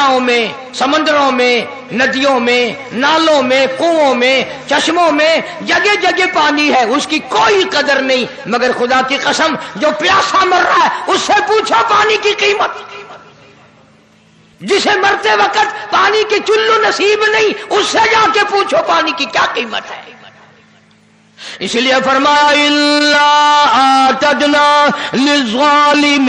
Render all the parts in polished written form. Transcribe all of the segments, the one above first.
دریاؤں میں، سمندروں میں، ندیوں میں، نالوں میں، کنووں میں، چشموں میں جگہ جگہ پانی ہے، اس کی کوئی قدر نہیں، مگر خدا کی قسم جو پیاسا مر رہا ہے اس سے پوچھو پانی کی قیمت، جسے مرتے وقت پانی کی چلو نصیب نہیں اس سے جا کے پوچھو پانی کی کیا قیمت ہے۔ اس لیے فرمایا اِلَّا أَعْتَدْنَا لِلظَّالِمِينَ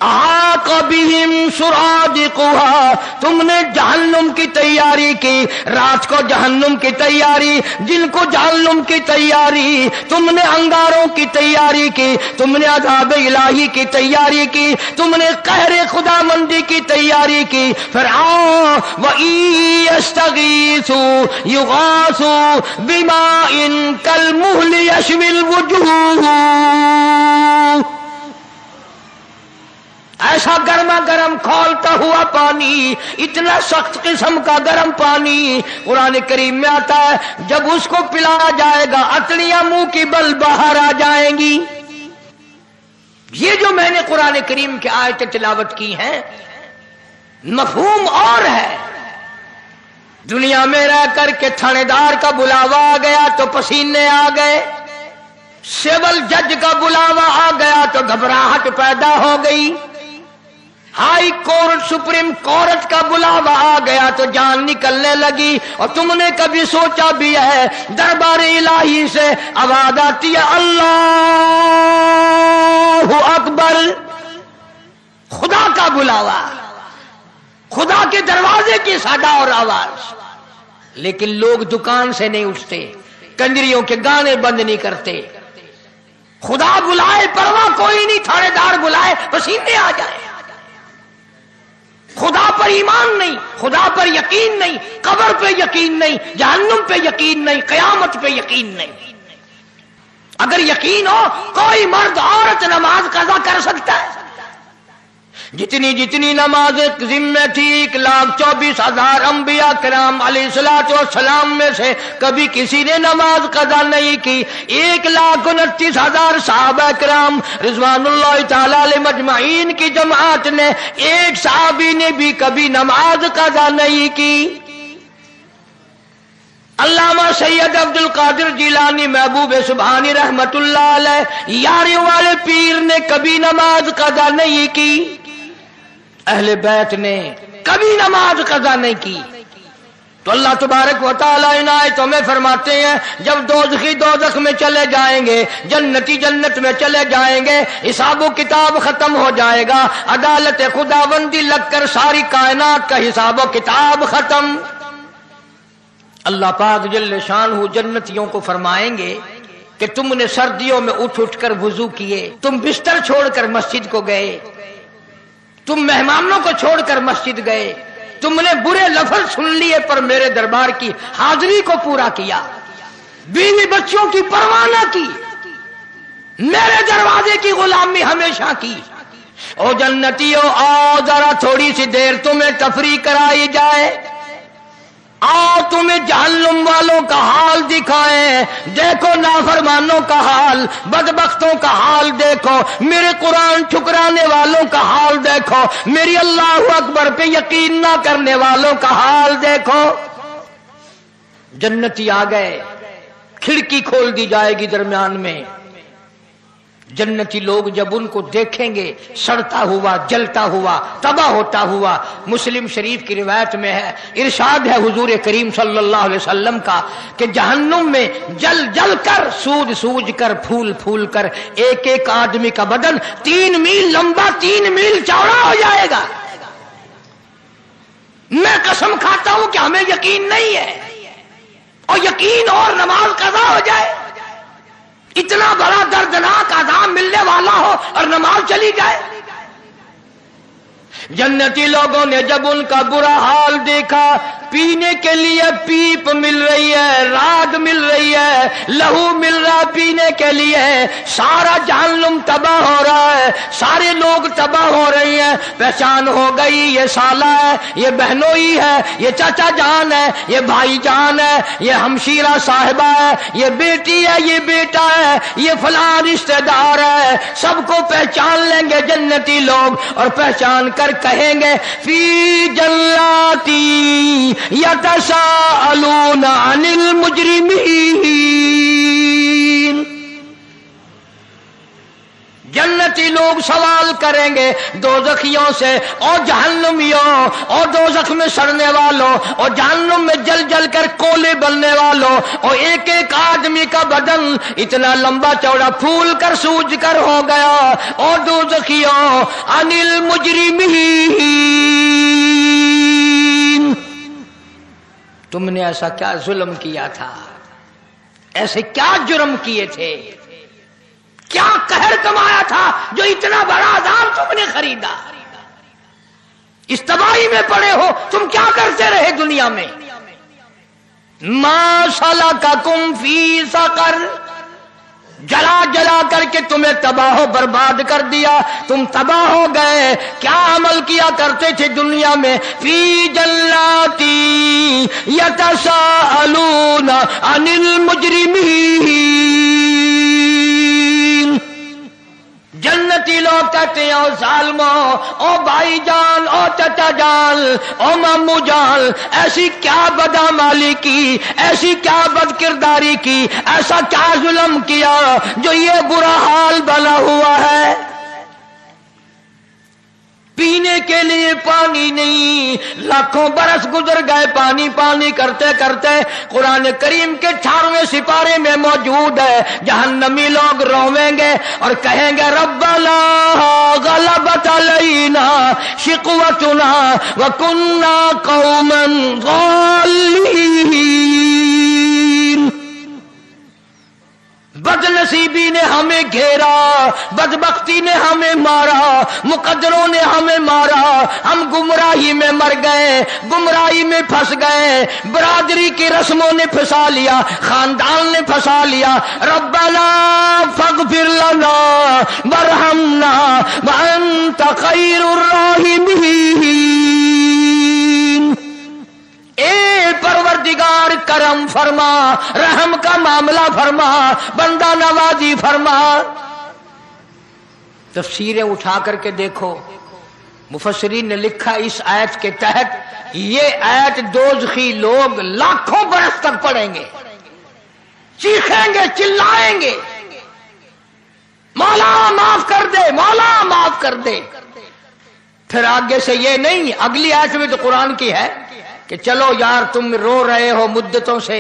أَحَاطَ بِهِمْ سُرَادِقُهَا، تم نے جہنم کی تیاری کی، رات کو جہنم کی تیاری، جن کو جہنم کی تیاری، تم نے انگاروں کی تیاری کی، تم نے عذاب الہی کی تیاری کی، تم نے قہر خدا مندی کی تیاری کی۔ پھر آؤ وَإِن يَسْتَغِيثُوا يُغَاثُوا بِمَاءٍ كَالْمُهْلِ يَشْوِي الْوُجُوهَ، ایسا گرما گرم کھولتا ہوا پانی، اتنا سخت قسم کا گرم پانی قرآن کریم میں آتا ہے، جب اس کو پلایا جائے گا اتڑیاں منہ کی بل باہر آ جائیں گی۔ یہ جو میں نے قرآن کریم کی آیتیں تلاوت کی ہیں مفہوم اور ہے۔ دنیا میں رہ کر کے تھانے دار کا بلاوا آ گیا تو پسینے آ گئے، سول جج کا بلاوا آ گیا تو گھبراہٹ پیدا ہو گئی، ہائی کورٹ سپریم کورٹ کا بلاوا آ گیا تو جان نکلنے لگی۔ اور تم نے کبھی سوچا بھی ہے دربار الہی سے آواز آتی ہے اللہ اکبر، خدا کا بلاوا، خدا کے دروازے کی صدا اور آواز، لیکن لوگ دکان سے نہیں اٹھتے، کنجریوں کے گانے بند نہیں کرتے، خدا بلائے پرواہ کوئی نہیں، تھانے دار بلائے پسینے آ جائے، خدا پر ایمان نہیں، خدا پر یقین نہیں، قبر پہ یقین نہیں، جہنم پہ یقین نہیں، قیامت پہ یقین نہیں۔ اگر یقین ہو کوئی مرد عورت نماز قضا کر سکتا ہے، جتنی جتنی نماز ذمہ تھی 1,24,000 انبیاء کرام علیہ الصلوۃ والسلام میں سے کبھی کسی نے نماز قضا نہیں کی، 1,29,000 صحابہ کرام رضوان اللہ تعالی علیہ مجمعین کی جماعت نے ایک صحابی نے بھی کبھی نماز قضا نہیں کی۔ علامہ سید عبد القادر جیلانی محبوب سبحانی رحمت اللہ علیہ یاریوں والے پیر نے کبھی نماز قضا نہیں کی، اہل بیت نے کبھی نماز قضا نہیں کی۔ تو اللہ تبارک و تعالیٰ ان آیتوں میں فرماتے ہیں جب دوزخی دوزخ میں چلے جائیں گے، جنتی جنت میں چلے جائیں گے، حساب و کتاب ختم ہو جائے گا، عدالت خداوندی لگ کر ساری کائنات کا حساب و کتاب ختم۔ اللہ پاک جل شانہ جنتیوں کو فرمائیں گے کہ تم نے سردیوں میں اٹھ اٹھ کر وضو کیے، تم بستر چھوڑ کر مسجد کو گئے، تم مہمانوں کو چھوڑ کر مسجد گئے، تم نے برے لفظ سن لیے پر میرے دربار کی حاضری کو پورا کیا، بیوی بچوں کی پرواہ نہ کی، میرے دروازے کی غلامی ہمیشہ کی۔ او جنتیوں آؤ ذرا تھوڑی سی دیر تمہیں تفریح کرائی جائے، آؤ تمہیں جہنم والوں کا حال دکھائیں، دیکھو نافرمانوں کا حال، بدبختوں کا حال دیکھو، میرے قرآن ٹھکرانے والوں کا حال دیکھو، میری اللہ اکبر پہ یقین نہ کرنے والوں کا حال دیکھو۔ جنتی آ گئے، کھڑکی کھول دی جائے گی درمیان میں، جنتی لوگ جب ان کو دیکھیں گے سڑتا ہوا، جلتا ہوا، تباہ ہوتا ہوا، مسلم شریف کی روایت میں ہے، ارشاد ہے حضور کریم صلی اللہ علیہ وسلم کا کہ جہنم میں جل جل کر، سوج سوج کر، پھول پھول کر ایک ایک آدمی کا بدن 3 میل لمبا 3 میل چوڑا ہو جائے گا۔ میں قسم کھاتا ہوں کہ ہمیں یقین نہیں ہے، اور یقین اور نماز قضا ہو جائے، اتنا بڑا دردناک عذاب ملنے والا ہو اور نماز چلی جائے۔ جنتی لوگوں نے جب ان کا برا حال دیکھا پینے کے لیے پیپ مل رہی ہے، راگ مل رہی ہے، لہو مل رہا ہے پینے کے لیے، سارا جہنم تباہ ہو رہا ہے، سارے لوگ تباہ ہو رہے ہیں۔ پہچان ہو گئی، یہ سالہ ہے، یہ بہنوئی ہے، یہ چچا جان ہے، یہ بھائی جان ہے، یہ ہمشیرہ صاحبہ ہے، یہ بیٹی ہے، یہ بیٹا ہے، یہ فلاں رشتہ دار ہے، سب کو پہچان لیں گے جنتی لوگ، اور پہچان کر کہیں گے فی جناتی یتساءلون عن المجرمین۔ جنتی لوگ سوال کریں گے دوزخیوں سے، اور جہنمیوں، اور دوزخ میں سڑنے والوں، اور جہنم میں جل جل کر کولے بننے والوں، اور ایک ایک آدمی کا بدن اتنا لمبا چوڑا پھول کر سوج کر ہو گیا، اور دوزخیوں عن المجرمین، تم نے ایسا کیا ظلم کیا تھا، ایسے کیا جرم کیے تھے، کیا قہر کمایا تھا جو اتنا بڑا عذاب تم نے خریدا، اس تباہی میں پڑے ہو، تم کیا کرتے رہے دنیا میں؟ ما سلککم فی سقر، جلا جلا کر کے تمہیں تباہ و برباد کر دیا، تم تباہ ہو گئے۔ کیا عمل کیا کرتے تھے دنیا میں؟ فی جناتی یتساءلون عن المجرمین، جنتی لوگ کہتے ہیں او ظالموں، او بھائی جان، او چچا جان، او مامو جان، ایسی کیا بدعمالی کی، ایسی کیا بد کرداری کی، ایسا کیا ظلم کیا جو یہ برا حال بنا ہوا ہے؟ پینے کے لیے پانی نہیں، لاکھوں برس گزر گئے پانی پانی کرتے کرتے۔ قرآن کریم کے 18ویں سپارے میں موجود ہے، جہنمی لوگ رویں گے اور کہیں گے ربنا غلبت علینا شقوتنا وکننا قوما ضالین، بد نصیبی نے ہمیں گھیرا، بدبختی نے ہمیں مارا، مقدروں نے ہمیں مارا، ہم گمراہی میں مر گئے، گمراہی میں پھنس گئے، برادری کی رسموں نے پھنسا لیا، خاندان نے پھنسا لیا۔ ربنا فاغفر لنا وارحمنا وانت خیر الراحمین، اے پروردگار کرم فرما، رحم کا معاملہ فرما، بندہ نوازی فرما۔ تفسیریں اٹھا کر کے دیکھو، مفسرین نے لکھا اس آیت کے تحت یہ آیت دوزخی لوگ لاکھوں برس تک پڑھیں گے، چیخیں گے، چلائیں گے، مولا معاف کر دے، مولا معاف کر دے۔ پھر آگے سے یہ نہیں، اگلی آیت میں تو قرآن کی ہے کہ چلو یار تم رو رہے ہو مدتوں سے،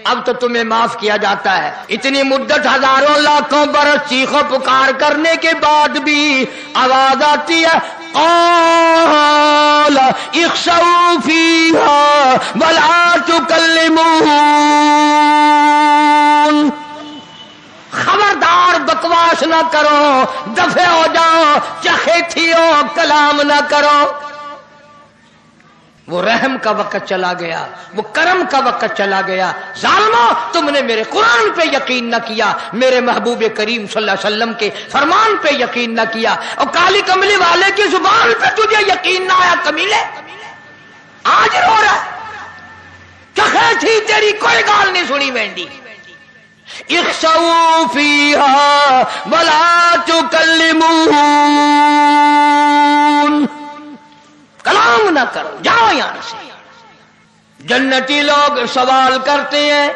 اب تو تمہیں معاف کیا جاتا ہے۔ اتنی مدت ہزاروں لاکھوں برس چیخو پکار کرنے کے بعد بھی آواز آتی ہے قال اخسؤوا فیہا ولا تکلمون، خبردار بکواس نہ کرو، دفع ہو جاؤ، چخے تھیو، کلام نہ کرو۔ وہ رحم کا وقت چلا گیا، وہ کرم کا وقت چلا گیا۔ ظالموں، تم نے میرے قرآن پہ یقین نہ کیا، میرے محبوب کریم صلی اللہ علیہ وسلم کے فرمان پہ یقین نہ کیا، اور کالی کملی والے کی زبان پہ تجھے یقین نہ آیا کمیلے، آج رو رہا ہے، چخے تھی تیری کوئی گال نہیں سنی وینڈی۔ اخسؤوا فیہا ولا تکلمون، کلام نہ کرو، جاؤ یہاں سے۔ جنتی لوگ سوال کرتے ہیں،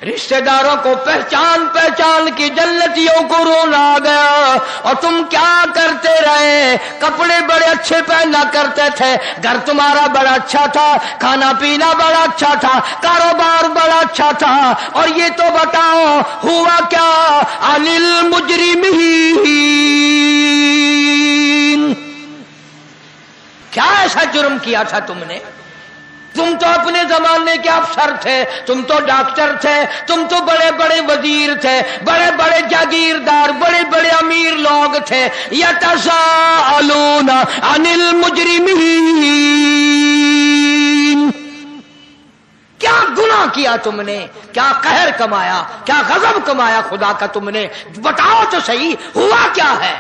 رشتہ داروں کو پہچان پہچان کی جنتیوں کو رونا آ گیا، اور تم کیا کرتے رہے؟ کپڑے بڑے اچھے پہنا کرتے تھے، گھر تمہارا بڑا اچھا تھا، کھانا پینا بڑا اچھا تھا، کاروبار بڑا اچھا تھا، اور یہ تو بتاؤ ہوا کیا؟ عن المجرمین، کیا ایسا جرم کیا تھا تم نے؟ تم تو اپنے زمانے کے افسر تھے، تم تو ڈاکٹر تھے، تم تو بڑے بڑے وزیر تھے، بڑے بڑے جاگیردار، بڑے بڑے امیر لوگ تھے۔ یتساءلون عن المجرمین، کیا تم نے؟ کیا قہر کمایا، کیا غضب کمایا خدا کا تم نے؟ بتاؤ تو صحیح ہوا کیا ہے؟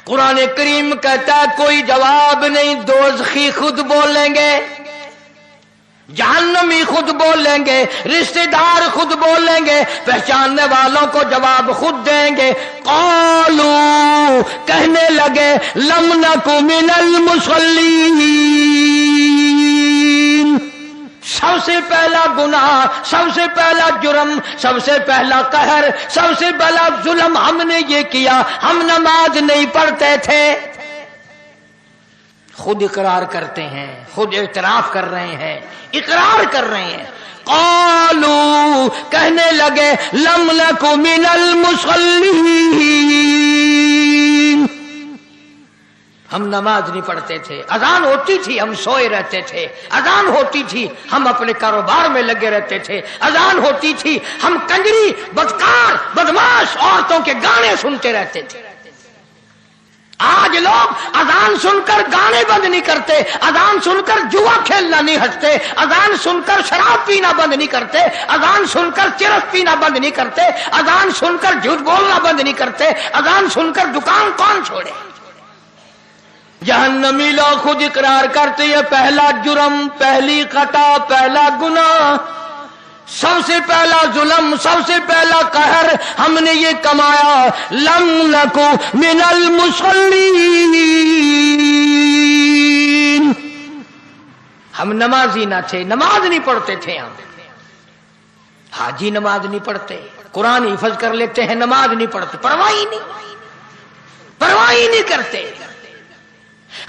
قرآن کریم کہتا ہے کوئی جواب نہیں، دوزخی خود بولیں گے، جہنمی خود بولیں گے، رشتہ دار خود بولیں گے، پہچاننے والوں کو جواب خود دیں گے۔ قالو کہنے لگے لم نک من المصلین، سب سے پہلا گناہ، سب سے پہلا جرم، سب سے پہلا قہر، سب سے پہلا ظلم ہم نے یہ کیا، ہم نماز نہیں پڑھتے تھے۔ خود اقرار کرتے ہیں، خود اعتراف کر رہے ہیں، اقرار کر رہے ہیں۔ قالوا کہنے لگے لم نک من المصلین، ہم نماز نہیں پڑھتے تھے، اذان ہوتی تھی ہم سوئے رہتے تھے، اذان ہوتی تھی ہم اپنے کاروبار میں لگے رہتے تھے، اذان ہوتی تھی ہم کنجری بدکار بدماش عورتوں کے گانے سنتے رہتے تھے۔ آج لوگ اذان سن کر گانے بند نہیں کرتے، اذان سن کر جوا کھیلنا نہیں ہٹتے، اذان سن کر شراب پینا بند نہیں کرتے، اذان سن کر چرس پینا بند نہیں کرتے، اذان سن کر جھوٹ بولنا بند نہیں کرتے، اذان سن کر دکان کون چھوڑے؟ جہنمی لوگ خود اقرار کرتے ہیں پہلا جرم، پہلی خطا، پہلا گناہ، سب سے پہلا ظلم، سب سے پہلا قہر ہم نے یہ کمایا، لم نکو من المصلین، ہم نمازی نہ تھے، نماز نہیں پڑھتے تھے ہم۔ حاجی نماز نہیں پڑھتے، قرآن حفظ کر لیتے ہیں، نماز نہیں پڑھتے، پرواہ ہی نہیں کرتے۔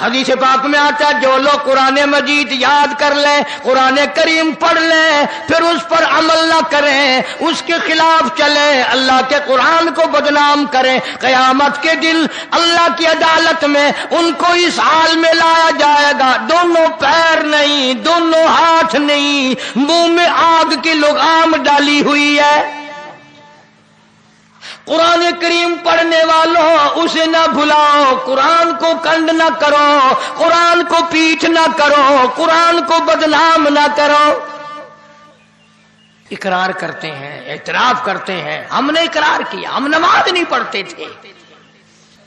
حدیث پاک میں آتا ہے جو لوگ قرآن مجید یاد کر لیں، قرآن کریم پڑھ لیں، پھر اس پر عمل نہ کریں، اس کے خلاف چلیں، اللہ کے قرآن کو بدنام کریں، قیامت کے دن اللہ کی عدالت میں ان کو اس حال میں لایا جائے گا، دونوں پیر نہیں، دونوں ہاتھ نہیں، منہ میں آگ کی لگام ڈالی ہوئی ہے۔ قرآن کریم پڑھنے والوں اسے نہ بھلاؤ، قرآن کو کنڈ نہ کرو، قرآن کو پیٹھ نہ کرو، قرآن کو بدنام نہ کرو۔ اقرار کرتے ہیں، اعتراف کرتے ہیں، ہم نے اقرار کیا، ہم نماز نہیں پڑھتے تھے،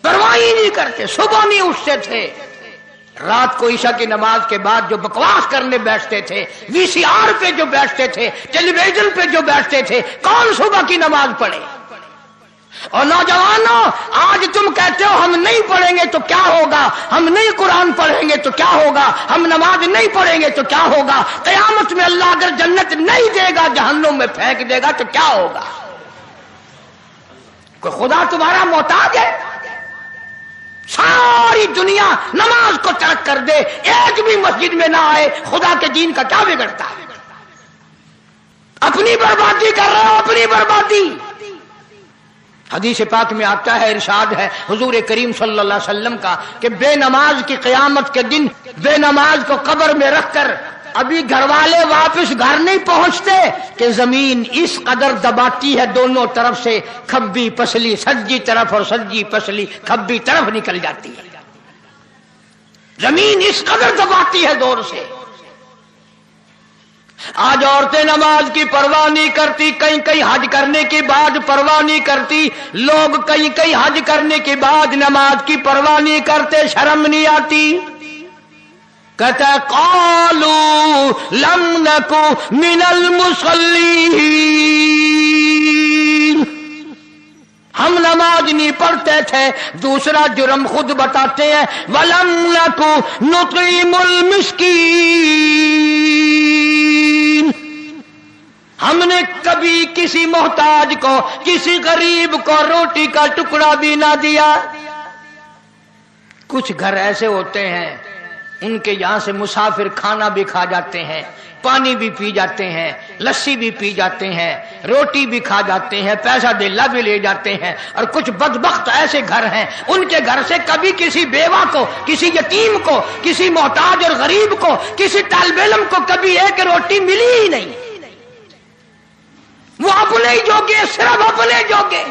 پرواہ ہی نہیں کرتے، صبح نہیں اٹھتے تھے، رات کو عشاء کی نماز کے بعد جو بکواس کرنے بیٹھتے تھے، وی سی آر پہ جو بیٹھتے تھے، ٹیلی ویژن پہ جو بیٹھتے تھے، کون صبح کی نماز پڑھے؟ اور نوجوانوں آج تم کہتے ہو ہم نہیں پڑھیں گے تو کیا ہوگا، ہم نہیں قرآن پڑھیں گے تو کیا ہوگا، ہم نماز نہیں پڑھیں گے تو کیا ہوگا، قیامت میں اللہ اگر جنت نہیں دے گا جہنم میں پھینک دے گا تو کیا ہوگا؟ کوئی خدا تمہارا محتاج ہے؟ ساری دنیا نماز کو ترک کر دے، ایک بھی مسجد میں نہ آئے، خدا کے دین کا کیا بگڑتا ہے؟ اپنی بربادی کر رہے ہو، اپنی بربادی۔ حدیث پاک میں آتا ہے، ارشاد ہے حضور کریم صلی اللہ علیہ وسلم کا کہ بے نماز کی قیامت کے دن بے نماز کو قبر میں رکھ کر ابھی گھر والے واپس گھر نہیں پہنچتے کہ زمین اس قدر دباتی ہے دونوں طرف سے، کھبی پسلی سجی طرف اور سجی پسلی کھبی طرف نکل جاتی ہے، زمین اس قدر دباتی ہے دور سے۔ آج عورتیں نماز کی پرواہ نہیں کرتی، کہیں کہیں حج کرنے کے بعد پرواہ نہیں کرتی، لوگ کہیں کہیں حج کرنے کے بعد نماز کی پرواہ نہیں کرتے، شرم نہیں آتی۔ کہتا ہے قالوا لم نکو من المصلین، ہم نماز نہیں پڑھتے تھے۔ دوسرا جرم خود بتاتے ہیں، ولم نکو نطعم المسکین، ہم نے کبھی کسی محتاج کو، کسی غریب کو روٹی کا ٹکڑا بھی نہ دیا۔ کچھ گھر ایسے ہوتے ہیں ان کے یہاں سے مسافر کھانا بھی کھا جاتے ہیں، پانی بھی پی جاتے ہیں، لسی بھی پی جاتے ہیں، روٹی بھی کھا جاتے ہیں، پیسہ دھیلا بھی لے جاتے ہیں، اور کچھ بدبخت ایسے گھر ہیں ان کے گھر سے کبھی کسی بیوہ کو، کسی یتیم کو، کسی محتاج اور غریب کو، کسی طالب علم کو کبھی ایک روٹی ملی ہی نہیں۔ وہ اپنے ہی جوگے، صرف اپنے جوگے۔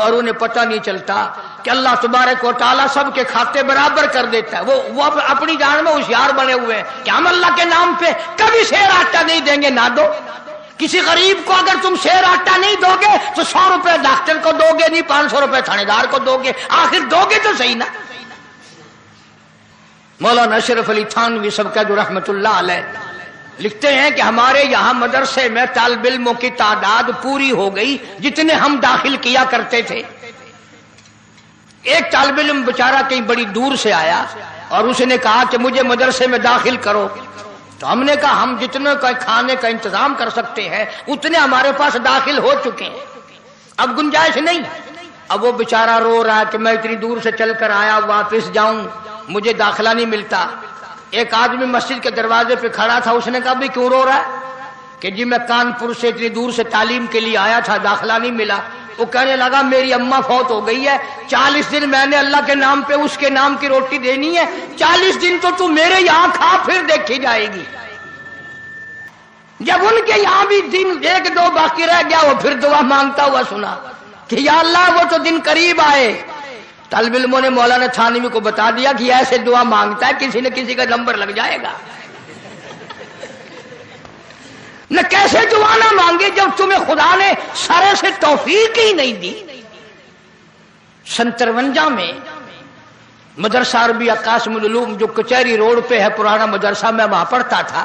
اور انہیں پتہ نہیں چلتا کہ اللہ تبارک و تعالیٰ سب کے کھاتے برابر کر دیتا ہے. وہ اپنی جان میں ہوشیار بنے ہوئے ہیں کہ ہم اللہ کے نام پہ کبھی سیر آٹا نہیں دیں گے. نہ دو. کسی غریب کو اگر تم سیر آٹا نہیں دو گے تو 100 روپے ڈاکٹر کو دو گے نہیں, 500 روپے تھانے دار کو دو گے, آخر دو گے تو صحیح نا. مولانا اشرف علی تھانوی سبکت رحمت اللہ علیہ لکھتے ہیں کہ ہمارے یہاں مدرسے میں طالب علموں کی تعداد پوری ہو گئی جتنے ہم داخل کیا کرتے تھے. ایک طالب علم بیچارہ کہیں بڑی دور سے آیا اور اس نے کہا کہ مجھے مدرسے میں داخل کرو. تو ہم نے کہا ہم جتنے کا کھانے کا انتظام کر سکتے ہیں اتنے ہمارے پاس داخل ہو چکے ہیں, اب گنجائش نہیں. اب وہ بیچارہ رو رہا ہے کہ میں اتنی دور سے چل کر آیا, واپس جاؤں, مجھے داخلہ نہیں ملتا. ایک آدمی مسجد کے دروازے پہ کھڑا تھا, اس نے کہا بھی کیوں رو رہا ہے؟ کہ جی میں کانپور سے اتنی دور سے تعلیم کے لیے آیا تھا, داخلہ نہیں ملا. وہ کہنے لگا میری اماں فوت ہو گئی ہے, 40 دن میں نے اللہ کے نام پہ اس کے نام کی روٹی دینی ہے, 40 دن تو میرے یہاں کھا پھر دیکھی جائے گی. جب ان کے یہاں بھی دن 1-2 باقی رہ گیا, وہ پھر دعا مانگتا ہوا سنا کہ یا اللہ وہ تو دن قریب آئے. طالب علموں نے مولانا تھانوی کو بتا دیا کہ ایسے دعا مانگتا ہے کسی نہ کسی کا نمبر لگ جائے گا. نہ کیسے دعا نہ مانگے جب تمہیں خدا نے سارے سے توفیق ہی نہیں دی. 57 میں مدرسہ عربیہ قاسم العلوم جو کچہری روڈ پہ ہے پرانا مدرسہ, میں وہاں پڑھتا تھا.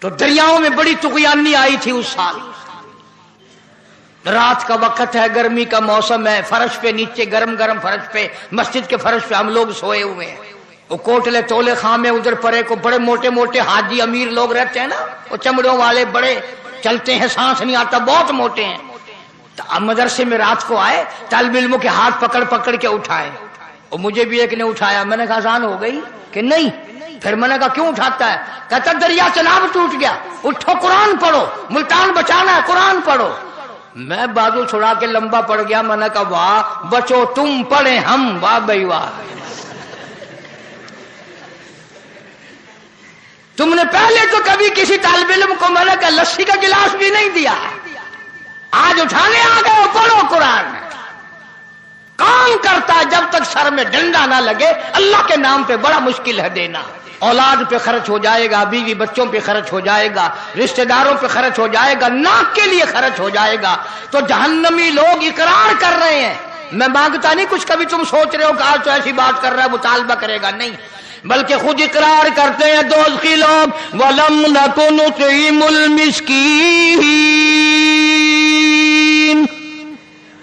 تو دریاؤں میں بڑی طغیانی آئی تھی اس سال. رات کا وقت ہے, گرمی کا موسم ہے, فرش پہ نیچے گرم گرم فرش پہ, مسجد کے فرش پہ ہم لوگ سوئے ہوئے ہیں. وہ کوٹلے تولے خامے ادھر پرے کو بڑے موٹے موٹے حاجی امیر لوگ رہتے ہیں نا, وہ چمڑوں والے بڑے چلتے ہیں, سانس نہیں آتا, بہت موٹے ہیں. تو اب مدرسے میں رات کو آئے, طالب علموں کے ہاتھ پکڑ پکڑ کے اٹھائے. اور مجھے بھی ایک نے اٹھایا. میں نے کہا اذان ہو گئی کہ نہیں. پھر میں نے کہا کیوں اٹھاتا ہے؟ کہتا دریا چناب ٹوٹ گیا, اٹھو قرآن پڑھو, ملتان بچانا ہے, قرآن پڑھو. میں بازو چھڑا کے لمبا پڑ گیا. میں نے کہا واہ بچو تم پڑھے ہم, واہ بھائی واہ. تم نے پہلے تو کبھی کسی طالب علم کو میں نے کہا لسی کا گلاس بھی نہیں دیا, آج اٹھانے آ گئے, پڑھو قرآن. کام کرتا ہے جب تک سر میں ڈنڈا نہ لگے. اللہ کے نام پہ بڑا مشکل ہے دینا. اولاد پہ خرچ ہو جائے گا, بیوی بچوں پہ خرچ ہو جائے گا, رشتہ داروں پہ خرچ ہو جائے گا, ناک کے لیے خرچ ہو جائے گا. تو جہنمی لوگ اقرار کر رہے ہیں. میں مانگتا نہیں کچھ, کبھی تم سوچ رہے ہو کہ آج تو ایسی بات کر رہا ہے مطالبہ کرے گا, نہیں, بلکہ خود اقرار کرتے ہیں دوزخی لوگ. وَلَمْ نَكُ نُطْعِمُ الْمِسْكِينَ,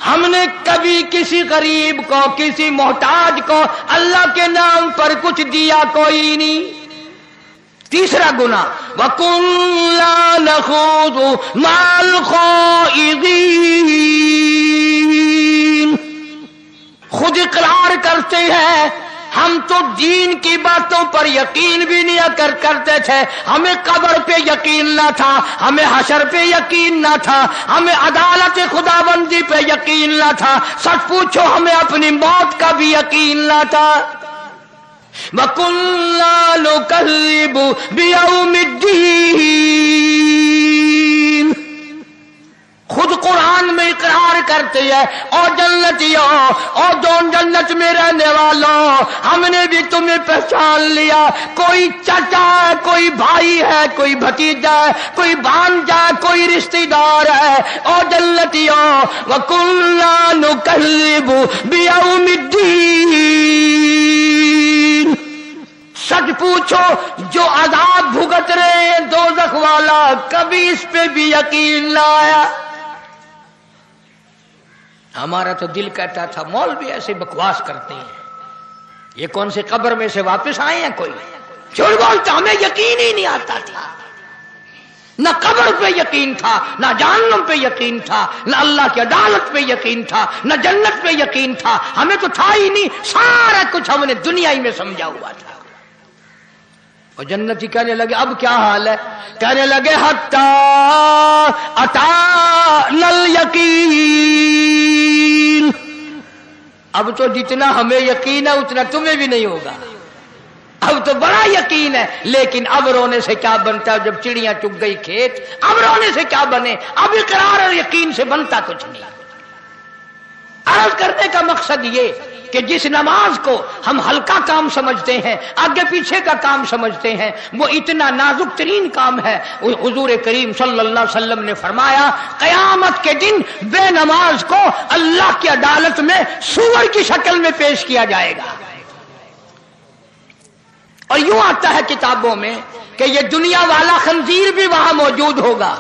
ہم نے کبھی کسی غریب کو, کسی محتاج کو اللہ کے نام پر کچھ دیا کوئی نہیں. تیسرا گناہ وَكُنَّا نَخُوضُ مَعَ الْخَائِضِينَ, خود اقرار کرتے ہیں ہم تو دین کی باتوں پر یقین بھی نہیں کرتے تھے. ہمیں قبر پہ یقین نہ تھا, ہمیں حشر پہ یقین نہ تھا, ہمیں عدالت خداوندی پہ یقین نہ تھا. سچ پوچھو ہمیں اپنی موت کا بھی یقین نہ تھا. وَكُنَّا نُكَذِّبُ بِيَوْمِ الدِّينِ, خود قرآن میں اقرار کرتے ہیں او جنتیوں, او دون جنت میں رہنے والوں, ہم نے بھی تمہیں پہچان لیا. کوئی چچا ہے, کوئی بھائی ہے, کوئی بھتیجا ہے, کوئی بھانجا, کوئی رشتہ دار ہے. او جنتیوں وَكُنَّا نُكَذِّبُ بِيَوْمِ الدِّينِ, سچ پوچھو جو عذاب بھگت رہے ہیں دوزخ والا, کبھی اس پہ بھی یقین نہ آیا. ہمارا تو دل کہتا تھا مولوی ایسے بکواس کرتے ہیں, یہ کون سے قبر میں سے واپس آئے ہیں, کوئی جھوٹ بولتا, ہمیں یقین ہی نہیں آتا تھا. نہ قبر پہ یقین تھا, نہ جہنم پہ یقین تھا, نہ اللہ کی عدالت پہ یقین تھا, نہ جنت پہ یقین تھا, ہمیں تو تھا ہی نہیں. سارا کچھ ہم نے دنیا ہی میں سمجھا ہوا تھا. اور جنتی کہنے لگے اب کیا حال ہے؟ کہنے لگے حتی اتانا الیقین, اب تو جتنا ہمیں یقین ہے اتنا تمہیں بھی نہیں ہوگا. اب تو بڑا یقین ہے, لیکن اب رونے سے کیا بنتا ہے؟ جب چڑیاں چگ گئی کھیت, اب رونے سے کیا بنے؟ اب اقرار اور یقین سے بنتا کچھ نہیں. عرض کرنے کا مقصد یہ کہ جس نماز کو ہم ہلکا کام سمجھتے ہیں، آگے پیچھے کا کام سمجھتے ہیں، وہ اتنا نازک ترین کام ہے۔ حضور کریم صلی اللہ علیہ وسلم نے فرمایا قیامت کے دن بے نماز کو اللہ کی عدالت میں سور کی شکل میں پیش کیا جائے گا۔ اور یوں آتا ہے کتابوں میں کہ یہ دنیا والا خنزیر بھی وہاں موجود ہوگا،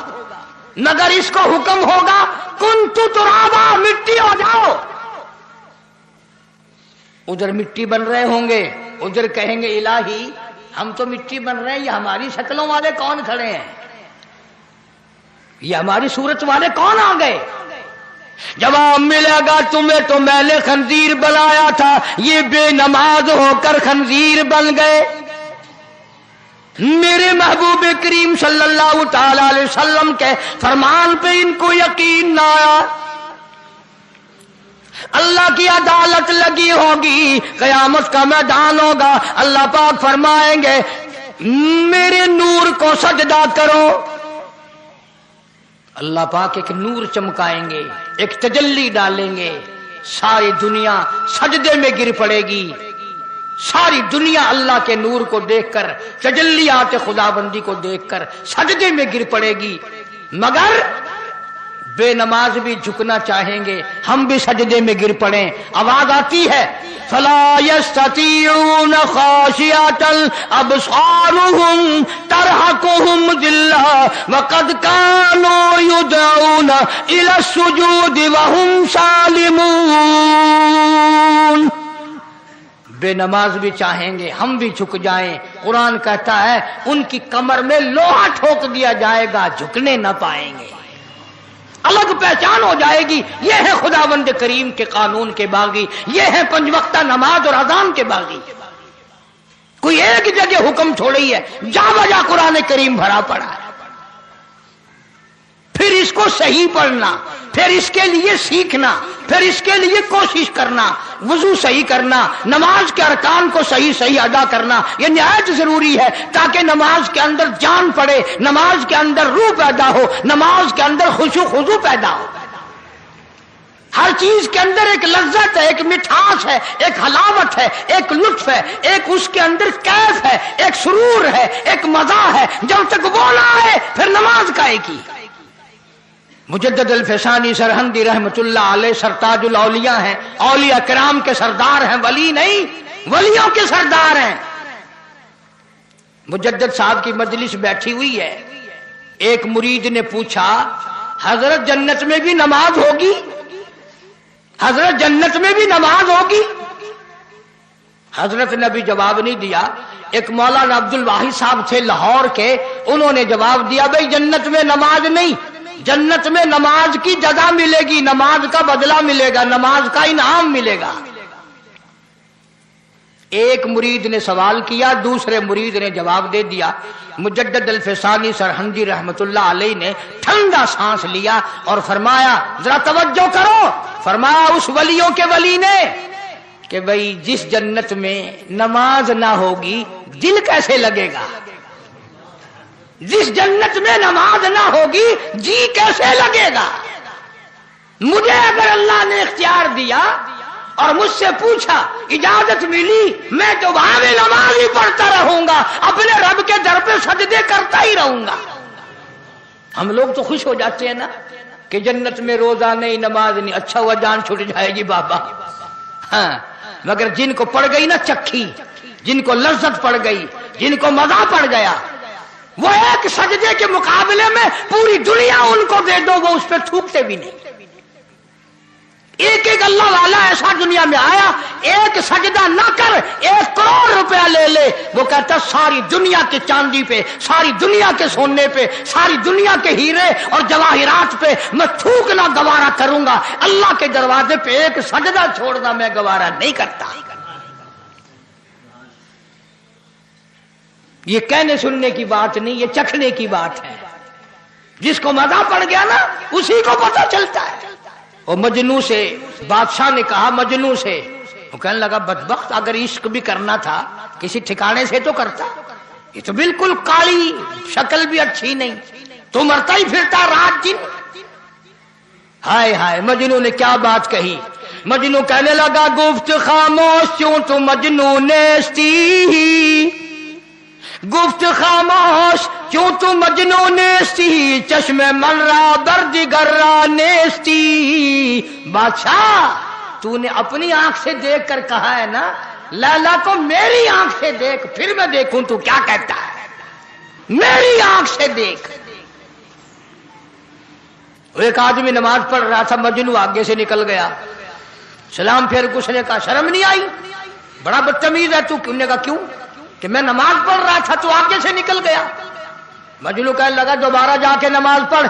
مگر اس کو حکم ہوگا کنتُ ترابا، مٹی ہو جاؤ۔ ادھر مٹی بن رہے ہوں گے، ادھر کہیں گے الہی ہم تو مٹی بن رہے ہیں، یہ ہماری شکلوں والے کون کھڑے ہیں، یہ ہماری صورت والے کون آ گئے؟ جواب ملے گا تمہیں تو میں نے خنزیر بنایا تھا، یہ بے نماز ہو کر خنزیر بن گئے۔ میرے محبوب کریم صلی اللہ تعالی علیہ وسلم کے فرمان پہ ان کو یقین نہ آیا۔ اللہ کی عدالت لگی ہوگی، قیامت کا میدان ہوگا، اللہ پاک فرمائیں گے میرے نور کو سجدہ کرو۔ اللہ پاک ایک نور چمکائیں گے، ایک تجلی ڈالیں گے، ساری دنیا سجدے میں گر پڑے گی، ساری دنیا اللہ کے نور کو دیکھ کر، تجلیات خدا بندی کو دیکھ کر سجدے میں گر پڑے گی، مگر بے نماز بھی جھکنا چاہیں گے، ہم بھی سجدے میں گر پڑیں۔ آواز آتی ہے فَلَا يَسْتَطِيعُونَ خَاشِعَةً أَبْصَارُهُمْ تَرْهَقُهُمْ ذِلَّةٌ وَقَدْ كَانُوا يُدْعَوْنَ إِلَى السُّجُودِ وَهُمْ سَالِمُونَ۔ بے نماز بھی چاہیں گے ہم بھی جھک جائیں، قرآن کہتا ہے ان کی کمر میں لوہا ٹھوک دیا جائے گا، جھکنے نہ پائیں گے، الگ پہچان ہو جائے گی۔ یہ ہے خداوند کریم کے قانون کے باغی، یہ ہے پنج وقتہ نماز اور اذان کے باغی۔ کوئی ایک جگہ حکم چھوڑی ہے، جا بجا قرآن کریم بھرا پڑا ہے، پھر اس کو صحیح پڑھنا، پھر اس کے لیے سیکھنا، پھر اس کے لیے کوشش کرنا، وضو صحیح کرنا، نماز کے ارکان کو صحیح ادا کرنا، یہ نہایت ضروری ہے تاکہ نماز کے اندر جان پڑے، نماز کے اندر روح پیدا ہو، نماز کے اندر خشوع خضوع پیدا ہو۔ ہر چیز کے اندر ایک لذت ہے، ایک مٹھاس ہے، ایک حلاوت ہے، ایک لطف ہے، ایک اس کے اندر کیف ہے، ایک سرور ہے، ایک مزہ ہے۔ جب تک وہ نہ آئے پھر نماز کائے کی؟ مجدد الفسانی سرہندی رحمت اللہ علیہ سرتاج الاولیاء ہیں، اولیاء کرام کے سردار ہیں، ولی نہیں، ولیوں کے سردار ہیں۔ مجدد صاحب کی مجلس بیٹھی ہوئی ہے، ایک مرید نے پوچھا حضرت جنت میں بھی نماز ہوگی؟ حضرت جنت میں بھی نماز ہوگی؟ حضرت نے بھی جواب نہیں دیا۔ ایک مولانا عبد الواحد صاحب تھے لاہور کے، انہوں نے جواب دیا بھائی جنت میں نماز نہیں، جنت میں نماز کی جزا ملے گی، نماز کا بدلہ ملے گا، نماز کا انعام ملے گا۔ ایک مرید نے سوال کیا، دوسرے مرید نے جواب دے دیا۔ مجدد الفسانی سرہندی رحمت اللہ علیہ نے ٹھنڈا سانس لیا اور فرمایا ذرا توجہ کرو، فرمایا اس ولیوں کے ولی نے کہ بھئی جس جنت میں نماز نہ ہوگی دل کیسے لگے گا، جس جنت میں نماز نہ ہوگی جی کیسے لگے گا؟ مجھے اگر اللہ نے اختیار دیا اور مجھ سے پوچھا، اجازت ملی، میں تو وہاں بھی نماز ہی پڑھتا رہوں گا، اپنے رب کے در پہ سجدے کرتا ہی رہوں گا۔ ہم لوگ تو خوش ہو جاتے ہیں نا کہ جنت میں روزہ نہیں، نماز نہیں، اچھا ہوا جان چھوٹ جائے گی بابا۔ ہاں مگر جن کو پڑ گئی نا چکھی، جن کو لذت پڑ گئی، جن کو مزہ پڑ گیا، وہ ایک سجدے کے مقابلے میں پوری دنیا ان کو دے دو وہ اس پہ تھوکتے بھی نہیں۔ ایک ایک اللہ والا ایسا دنیا میں آیا، ایک سجدہ نہ کر 1 کروڑ روپیہ لے لے، وہ کہتا ساری دنیا کے چاندی پہ، ساری دنیا کے سونے پہ، ساری دنیا کے ہیرے اور جواہرات پہ میں تھوکنا گوارا کروں گا، اللہ کے دروازے پہ ایک سجدہ چھوڑنا میں گوارا نہیں کرتا۔ یہ کہنے سننے کی بات نہیں، یہ چکھنے کی بات ہے۔ جس کو مزہ پڑ گیا نا اسی کو پتہ چلتا ہے۔ اور مجنوں سے بادشاہ نے کہا، مجنوں سے، وہ کہنے لگا بدبخت اگر عشق بھی کرنا تھا کسی ٹھکانے سے تو کرتا، یہ تو بالکل کالی، شکل بھی اچھی نہیں، تو مرتا ہی پھرتا رات دن۔ ہائے ہائے مجنو نے کیا بات کہی. مجنو کہنے لگا گفت خاموش کیوں تو مجنو نیستی, گفت خاموش کیوں تو مجنو نیستی, چشم من را بردگر را نیستی. بادشاہ تو نے اپنی آنکھ سے دیکھ کر کہا ہے نا لیلا کو میری آنکھ سے دیکھ پھر میں دیکھوں تو کیا کہتا ہے, میری آنکھ سے دیکھ. ایک آدمی نماز پڑھ رہا تھا, مجنو آگے سے نکل گیا, سلام پھر کچھ نے کہا شرم نہیں آئی, بڑا بدتمیز ہے تو. نے کہا کیوں؟ کہ میں نماز پڑھ رہا تھا تو آگے سے نکل گیا. مجنو کہنے لگا دوبارہ جا کے نماز پڑھ,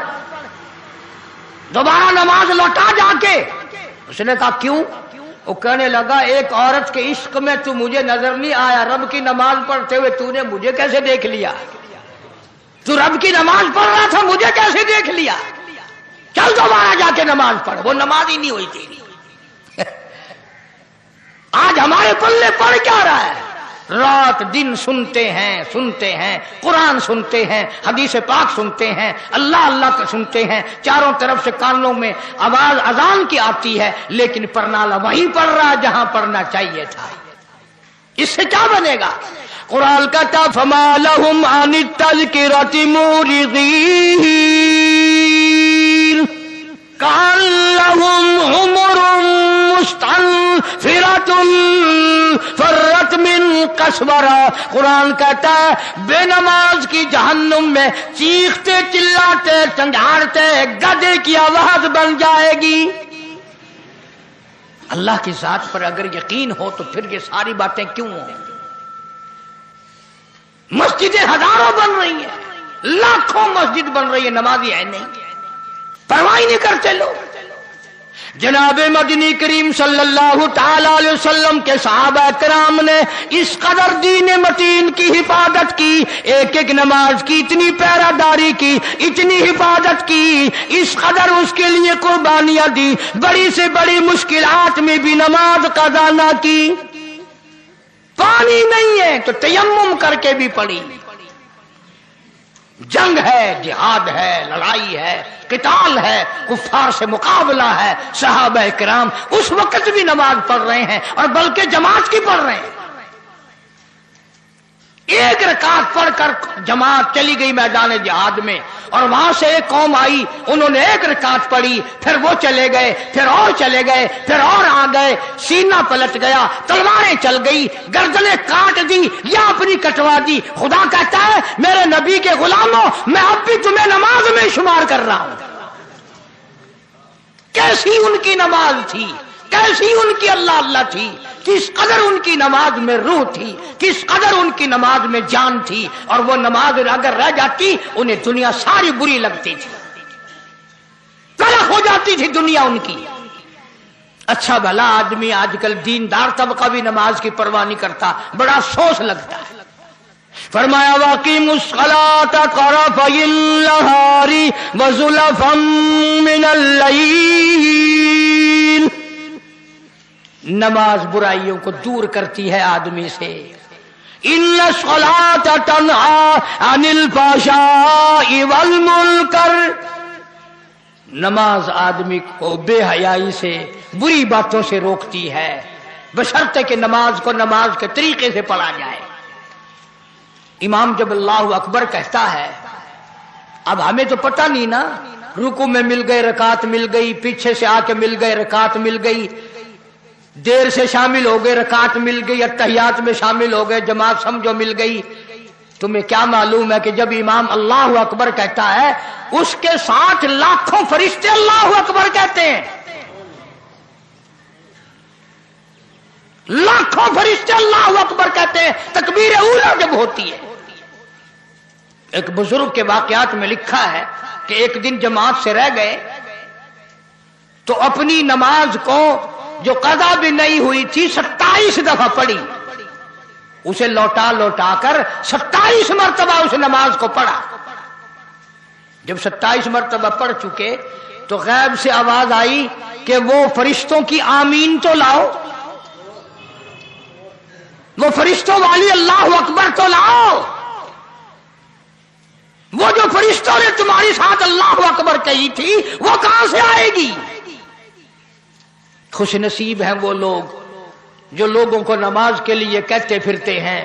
دوبارہ نماز لوٹا جا کے. اس نے کہا کیوں؟ وہ کہنے لگا ایک عورت کے عشق میں تو مجھے نظر نہیں آیا, رب کی نماز پڑھتے ہوئے تو نے مجھے کیسے دیکھ لیا؟ تو رب کی نماز پڑھ رہا تھا مجھے کیسے دیکھ لیا؟ چل دوبارہ جا کے نماز پڑھ. وہ نماز ہی نہیں ہوئی تھی. آج ہمارے پلے پڑ کیا رہا ہے؟ رات دن سنتے ہیں قرآن سنتے ہیں, حدیث پاک سنتے ہیں, اللہ اللہ کا سنتے ہیں, چاروں طرف سے کانوں میں آواز اذان کی آتی ہے, لیکن پرنالہ وہیں پڑھ رہا جہاں پڑھنا چاہیے تھا. اس سے کیا بنے گا؟ قرآن کہتا فما لهم عن التذکرۃ معرضین کأنهم حمر مستنفرۃ فرت من قسورہ. قرآن کہتا ہے بے نماز کی جہنم میں چیختے چلاتے چنگھاڑتے گدھے کی آواز بن جائے گی. اللہ کی ذات پر اگر یقین ہو تو پھر یہ ساری باتیں کیوں ہوں؟ مسجدیں ہزاروں بن رہی ہیں, لاکھوں مسجد بن رہی ہے, نمازی ہے نہیں, پرواہ نہیں کرتے لوگ. جناب مدنی کریم صلی اللہ تعالی علیہ وسلم کے صحابہ کرام نے اس قدر دین متین کی حفاظت کی, ایک ایک نماز کی اتنی پہرہ داری کی, اتنی حفاظت کی, اس قدر اس کے لیے قربانیاں دی, بڑی سے بڑی مشکلات میں بھی نماز قضا نہ کی. پانی نہیں ہے تو تیمم کر کے بھی پڑھی. جنگ ہے, جہاد ہے, لڑائی ہے, قتال ہے, کفار سے مقابلہ ہے, صحابہ کرام اس وقت بھی نماز پڑھ رہے ہیں اور بلکہ جماعت کی پڑھ رہے ہیں. ایک رکعت پڑھ کر جماعت چلی گئی میدان جہاد میں, اور وہاں سے ایک قوم آئی, انہوں نے ایک رکعت پڑھی, پھر وہ چلے گئے, پھر اور چلے گئے, پھر اور آ گئے, سینہ پلٹ گیا, تلواریں چل گئی, گردنیں کاٹ دی یا اپنی کٹوا دی. خدا کہتا ہے میرے نبی کے غلاموں میں اب بھی تمہیں نماز میں شمار کر رہا ہوں. کیسی ان کی نماز تھی, کیسی ان کی اللہ اللہ تھی, کس قدر ان کی نماز میں روح تھی, کس قدر ان کی نماز میں جان تھی. اور وہ نماز اگر رہ جاتی انہیں دنیا ساری بری لگتی تھی, تلخ ہو جاتی تھی دنیا ان کی. اچھا بھلا آدمی آج کل دیندار طبقہ بھی نماز کی پرواہ نہیں کرتا, بڑا افسوس لگتا ہے. فرمایا واقیموا الصلاۃ طرفی النہار وزلفا من اللیل. نماز برائیوں کو دور کرتی ہے آدمی سے. ان الصلاۃ تنہی عن الفحشاء والمنکر. نماز آدمی کو بے حیائی سے, بری باتوں سے روکتی ہے, بشرطے کہ نماز کو نماز کے طریقے سے پڑھا جائے. امام جب اللہ اکبر کہتا ہے, اب ہمیں تو پتہ نہیں نا, رکوع میں مل گئے رکعت مل گئی, پیچھے سے آ کے مل گئے رکعت مل گئی, دیر سے شامل ہو گئے رکعت مل گئی, اتحیات میں شامل ہو گئے, جماعت سمجھو مل گئی. تمہیں کیا معلوم ہے کہ جب امام اللہ اکبر کہتا ہے اس کے ساتھ لاکھوں فرشتے اللہ اکبر کہتے ہیں, لاکھوں فرشتے اللہ اکبر کہتے ہیں تکبیر اولیٰ جب ہوتی ہے. ایک بزرگ کے واقعات میں لکھا ہے کہ ایک دن جماعت سے رہ گئے تو اپنی نماز کو جو قضا بھی نہیں ہوئی تھی 27 دفعہ پڑھی, اسے لوٹا لوٹا کر 27 مرتبہ اس نماز کو پڑھا. جب 27 مرتبہ پڑھ چکے تو غیب سے آواز آئی کہ وہ فرشتوں کی آمین تو لاؤ, وہ فرشتوں والی اللہ اکبر تو لاؤ. وہ جو فرشتوں نے تمہاری ساتھ اللہ اکبر کہی تھی وہ کہاں سے آئے گی؟ خوش نصیب ہیں وہ لوگ جو لوگوں کو نماز کے لیے کہتے پھرتے ہیں،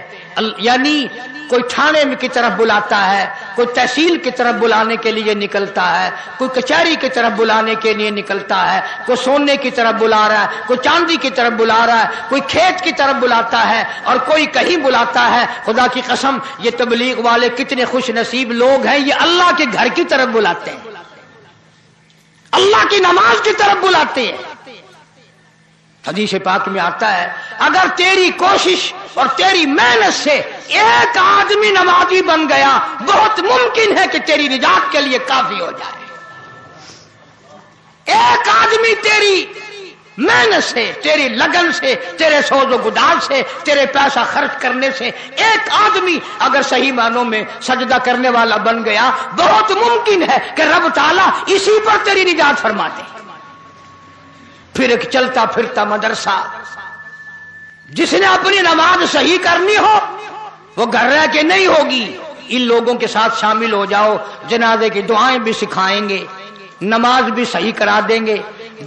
یعنی کوئی تھانے کی طرف بلاتا ہے، کوئی تحصیل کی طرف بلانے کے لیے نکلتا ہے، کوئی کچہری کی طرف بلانے کے لیے نکلتا ہے، کوئی سونے کی طرف بلا رہا ہے، کوئی چاندی کی طرف بلا رہا ہے، کوئی کھیت کی طرف بلاتا ہے اور کوئی کہیں بلاتا ہے۔ خدا کی قسم یہ تبلیغ والے کتنے خوش نصیب لوگ ہیں، یہ اللہ کے گھر کی طرف بلاتے ہیں، اللہ کی نماز کی طرف بلاتے ہیں۔ حدیث پاک میں آتا ہے اگر تیری کوشش اور تیری محنت سے ایک آدمی نمازی بن گیا بہت ممکن ہے کہ تیری نجات کے لیے کافی ہو جائے۔ ایک آدمی تیری محنت سے، تیری لگن سے، تیرے سوز و گداز سے، تیرے پیسہ خرچ کرنے سے ایک آدمی اگر صحیح معنوں میں سجدہ کرنے والا بن گیا بہت ممکن ہے کہ رب تعالیٰ اسی پر تیری نجات فرما دے۔ پھر ایک چلتا پھرتا مدرسہ، جس نے اپنی نماز صحیح کرنی ہو وہ گھر رہ کے نہیں ہوگی، ان لوگوں کے ساتھ شامل ہو جاؤ، جنازے کی دعائیں بھی سکھائیں گے، نماز بھی صحیح کرا دیں گے،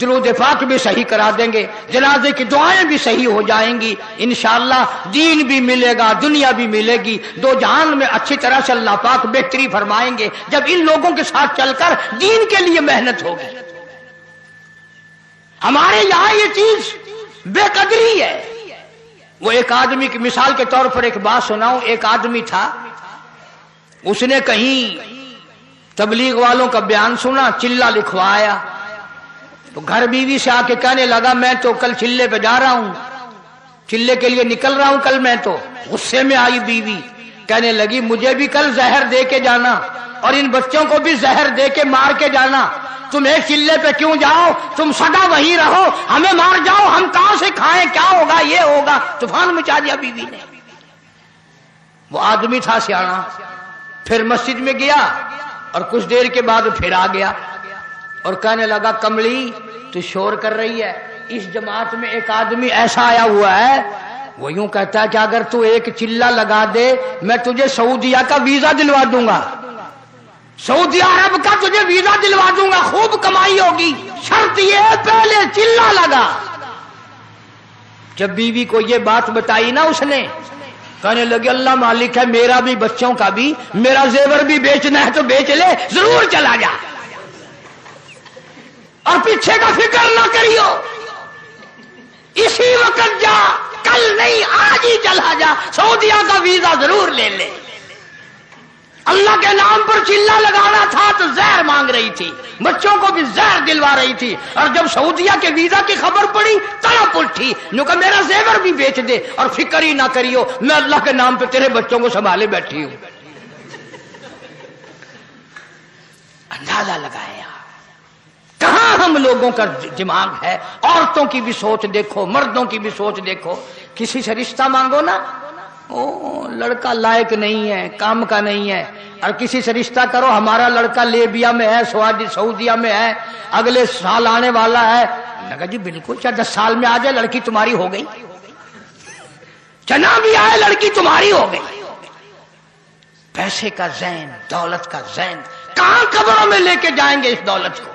درود پاک بھی صحیح کرا دیں گے، جنازے کی دعائیں بھی صحیح ہو جائیں گی، انشاءاللہ دین بھی ملے گا، دنیا بھی ملے گی، دو جہان میں اچھی طرح سے اللہ پاک بہتری فرمائیں گے جب ان لوگوں کے ساتھ چل کر دین کے لیے محنت ہوگی۔ ہمارے یہاں یہ چیز بے قدری ہے۔ وہ ایک آدمی کی مثال کے طور پر ایک بات سناؤں، ایک آدمی تھا، اس نے کہیں تبلیغ والوں کا بیان سنا، چلہ لکھوایا، تو گھر بیوی سے آ کے کہنے لگا میں تو کل چلے پہ جا رہا ہوں، چلے کے لیے نکل رہا ہوں کل میں تو۔ غصے میں آئی بیوی، کہنے لگی مجھے بھی کل زہر دے کے جانا اور ان بچوں کو بھی زہر دے کے مار کے جانا، تم ایک چلے پہ کیوں جاؤ، تم سدا وہیں رہو، ہمیں مار جاؤ، ہم کہاں سے کھائیں، کیا ہوگا، یہ ہوگا۔ طوفان مچا دیا بیوی نے۔ وہ آدمی تھا سیانا، پھر مسجد میں گیا اور کچھ دیر کے بعد پھر آ گیا اور کہنے لگا کملی تو شور کر رہی ہے، اس جماعت میں ایک آدمی ایسا آیا ہوا ہے، وہ یوں کہتا ہے کہ اگر تو ایک چلہ لگا دے میں تجھے سعودیہ کا ویزا دلوا دوں گا، سعودی عرب کا تجھے ویزا دلوا دوں گا، خوب کمائی ہوگی، شرط یہ ہے پہلے چلہ لگا۔ جب بیوی کو یہ بات بتائی نا اس نے، کہنے لگے اللہ مالک ہے، میرا بھی بچوں کا بھی، میرا زیور بھی بیچنا ہے تو بیچ لے، ضرور چلا جا اور پیچھے کا فکر نہ کریو، اسی وقت جا، کل نہیں آج ہی چلا جا، سعودیہ کا ویزا ضرور لے لے۔ اللہ کے نام پر چلہ لگانا تھا تو زہر مانگ رہی تھی، بچوں کو بھی زہر دلوا رہی تھی، اور جب سعودیہ کے ویزا کی خبر پڑی تڑپ اٹھی، نو کہ میرا زیور بھی بیچ دے اور فکر ہی نہ کریو، میں اللہ کے نام پہ تیرے بچوں کو سنبھالے بیٹھی ہوں۔ اندازہ لگایا کہاں ہم لوگوں کا دماغ ہے۔ عورتوں کی بھی سوچ دیکھو، مردوں کی بھی سوچ دیکھو، کسی سے رشتہ مانگو نا، او لڑکا لائق نہیں ہے، کام کا نہیں ہے، اور کسی سے رشتہ کرو ہمارا لڑکا لیبیا میں ہے، سعودیہ میں ہے، اگلے سال آنے والا ہے، لگا جی بالکل، چاہے 10 سال میں آ جائے لڑکی تمہاری ہو گئی، چنا بھی آئے لڑکی تمہاری ہو گئی۔ پیسے کا ذہن، دولت کا ذہن، کہاں قبروں میں لے کے جائیں گے اس دولت کو؟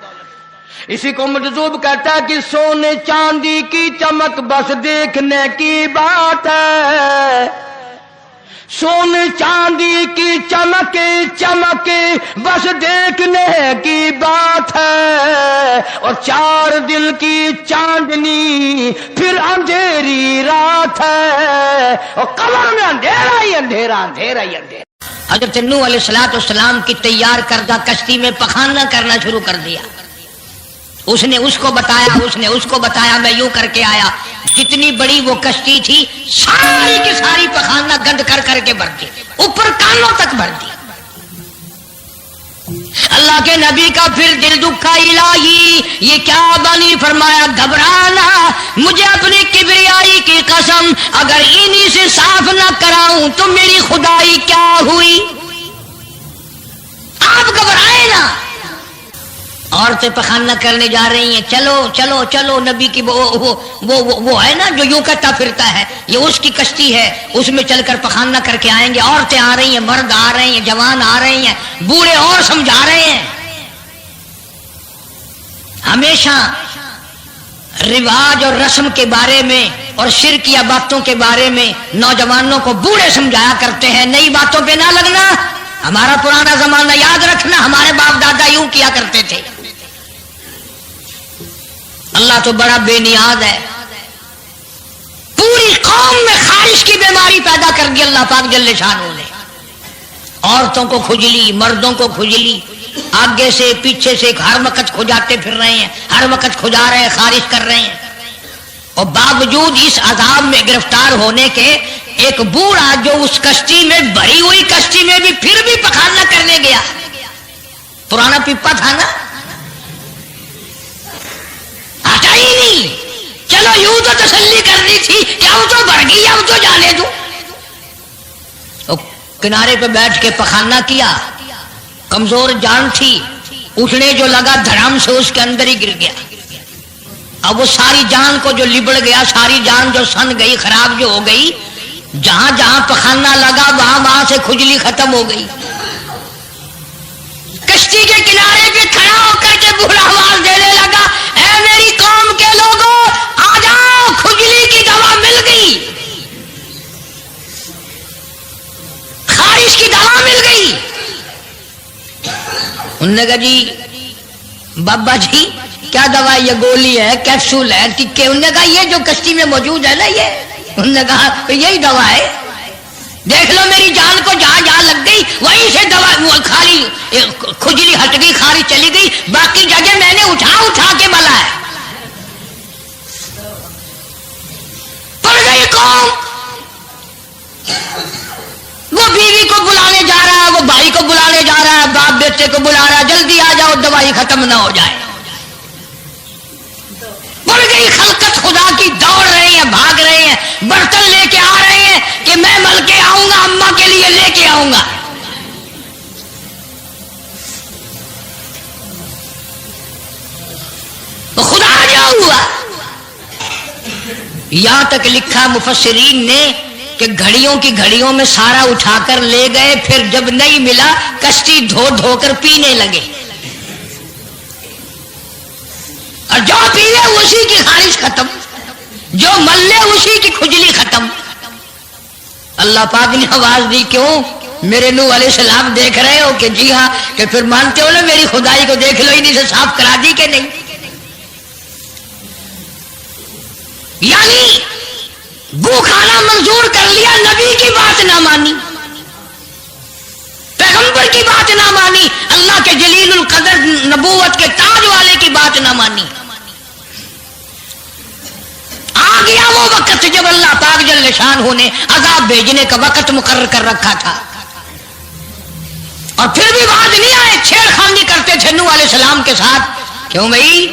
اسی کو مجذوب کہتا ہے کہ سونے چاندی کی چمک بس دیکھنے کی بات ہے، سونے چاندی کی چمک بس دیکھنے کی بات ہے، اور 4 دن کی چاندنی پھر اندھیری رات ہے، اور قبر میں اندھیرا ہی اندھیرا، اندھیرا ہی اندھیرا۔ حضرت نوح علیہ السلام کی تیار کردہ کشتی میں پخانا کرنا شروع کر دیا، اس نے اس کو بتایا، اس نے اس کو بتایا، میں یوں کر کے آیا، جتنی بڑی وہ کشتی تھی ساری کی ساری پخانا گند کر کر کے بھر دی، اوپر کانوں تک بھر دی۔ اللہ کے نبی کا پھر دل دکھا، الہی یہ کیا بنی؟ فرمایا گھبرانا، مجھے اپنی کبریائی کی قسم اگر انہی سے صاف نہ کراؤں تو میری خدائی کیا ہوئی؟ آپ گھبرائے نا، عورتیں پخانہ کرنے جا رہی ہیں، چلو چلو چلو، نبی کی وہ ہے نا جو یوں کرتا پھرتا ہے، یہ اس کی کشتی ہے، اس میں چل کر پخانہ کر کے آئیں گے۔ عورتیں آ رہی ہیں، مرد آ رہے ہیں، جوان آ رہے ہیں، بوڑھے اور سمجھا رہے ہیں۔ ہمیشہ رواج اور رسم کے بارے میں اور شرکیہ باتوں کے بارے میں نوجوانوں کو بوڑھے سمجھایا کرتے ہیں، نئی باتوں پہ نہ لگنا، ہمارا پرانا زمانہ یاد رکھنا، ہمارے باپ دادا یوں کیا کرتے تھے۔ اللہ تو بڑا بے نیاز ہے، پوری قوم میں خارش کی بیماری پیدا کر دی اللہ پاک جل شانہ نے۔ عورتوں کو کھجلی، مردوں کو کھجلی، آگے سے پیچھے سے ہر وقت کھجاتے پھر رہے ہیں، ہر وقت کھجا رہے ہیں، خارش کر رہے ہیں۔ اور باوجود اس عذاب میں گرفتار ہونے کے ایک بوڑھا جو اس کشتی میں، بھری ہوئی کشتی میں بھی پھر بھی پخانہ کرنے گیا، پرانا پپا تھا نا، ہٹا ہی نہیں۔ چلو یوں تو تسلی کرنی تھی کہ اب تو بڑھ گئی، اب تو جانے دو۔ کنارے پہ بیٹھ کے پخانہ کیا، کمزور جان تھی، اٹھنے جو لگا دھڑام سے اس کے اندر ہی گر گیا۔ اب وہ ساری جان کو جو لبڑ گیا، ساری جان جو سن گئی، خراب جو ہو گئی، جہاں جہاں پخانہ لگا وہاں سے کھجلی ختم ہو گئی۔ کشتی کے کنارے پہ کھڑا ہو کر کے بوڑھا آواز دینے لگا، اے میری قوم کے لوگوں، آ جاؤ، کھجلی کی دوا مل گئی، خارش کی دوا مل گئی۔ انہوں نے کہا جی بابا جی کیا دوا، یہ گولی ہے، کیپسول ہے، ٹکے؟ انہوں نے کہا یہ جو کشتی میں موجود ہے نا، یہ، انہوں نے کہا یہی دوا ہے، دیکھ لو میری جان کو جہاں جہاں لگ گئی وہیں سے دوا کھالی، کھجلی ہٹ گئی، خارش چلی گئی، باقی جگہ میں نے اٹھا اٹھا کے ملا ہے۔ پڑ گئی قوم، وہ بیوی کو بلانے جا رہا ہے، وہ بھائی کو بلانے جا رہا ہے، باپ بیٹے کو بلا رہا ہے، جلدی آ جاؤ دوائی ختم نہ ہو جائے۔ پڑ گئی خلقت خدا کی، دوڑ رہے ہیں، بھاگ رہے ہیں، برتن لے کے آ رہے ہیں کہ میں مل کے آؤں گا، اماں کے لیے لے کے آؤں گا۔ تو خدا جو ہوا، یہاں تک لکھا مفسرین نے کہ گھڑیوں کی گھڑیوں میں سارا اٹھا کر لے گئے، پھر جب نہیں ملا کشتی دھو دھو کر پینے لگے، اور جو پیے اسی کی خارش ختم، جو ملے اسی کی کھجلی ختم۔ اللہ پاک نے آواز دی، کیوں میرے نوح علیہ السلام دیکھ رہے ہو؟ کہ جی ہاں، کہ پھر مانتے ہو نا میری خدائی کو، دیکھ لو انہیں سے صاف کرا دی کہ نہیں۔ یعنی گو کھانا منظور کر لیا، نبی کی بات نہ مانی، پیغمبر کی بات نہ مانی، اللہ کے جلیل القدر نبوت کے تاج والے کی بات نہ مانی۔ آ گیا وہ وقت جب اللہ پاک جل شانہ نے عذاب بھیجنے کا وقت مقرر کر رکھا تھا، اور پھر بھی باز نہیں آئے، چھیڑ خانی کرتے تھے نوح علیہ السلام کے ساتھ۔ کیوں بھائی؟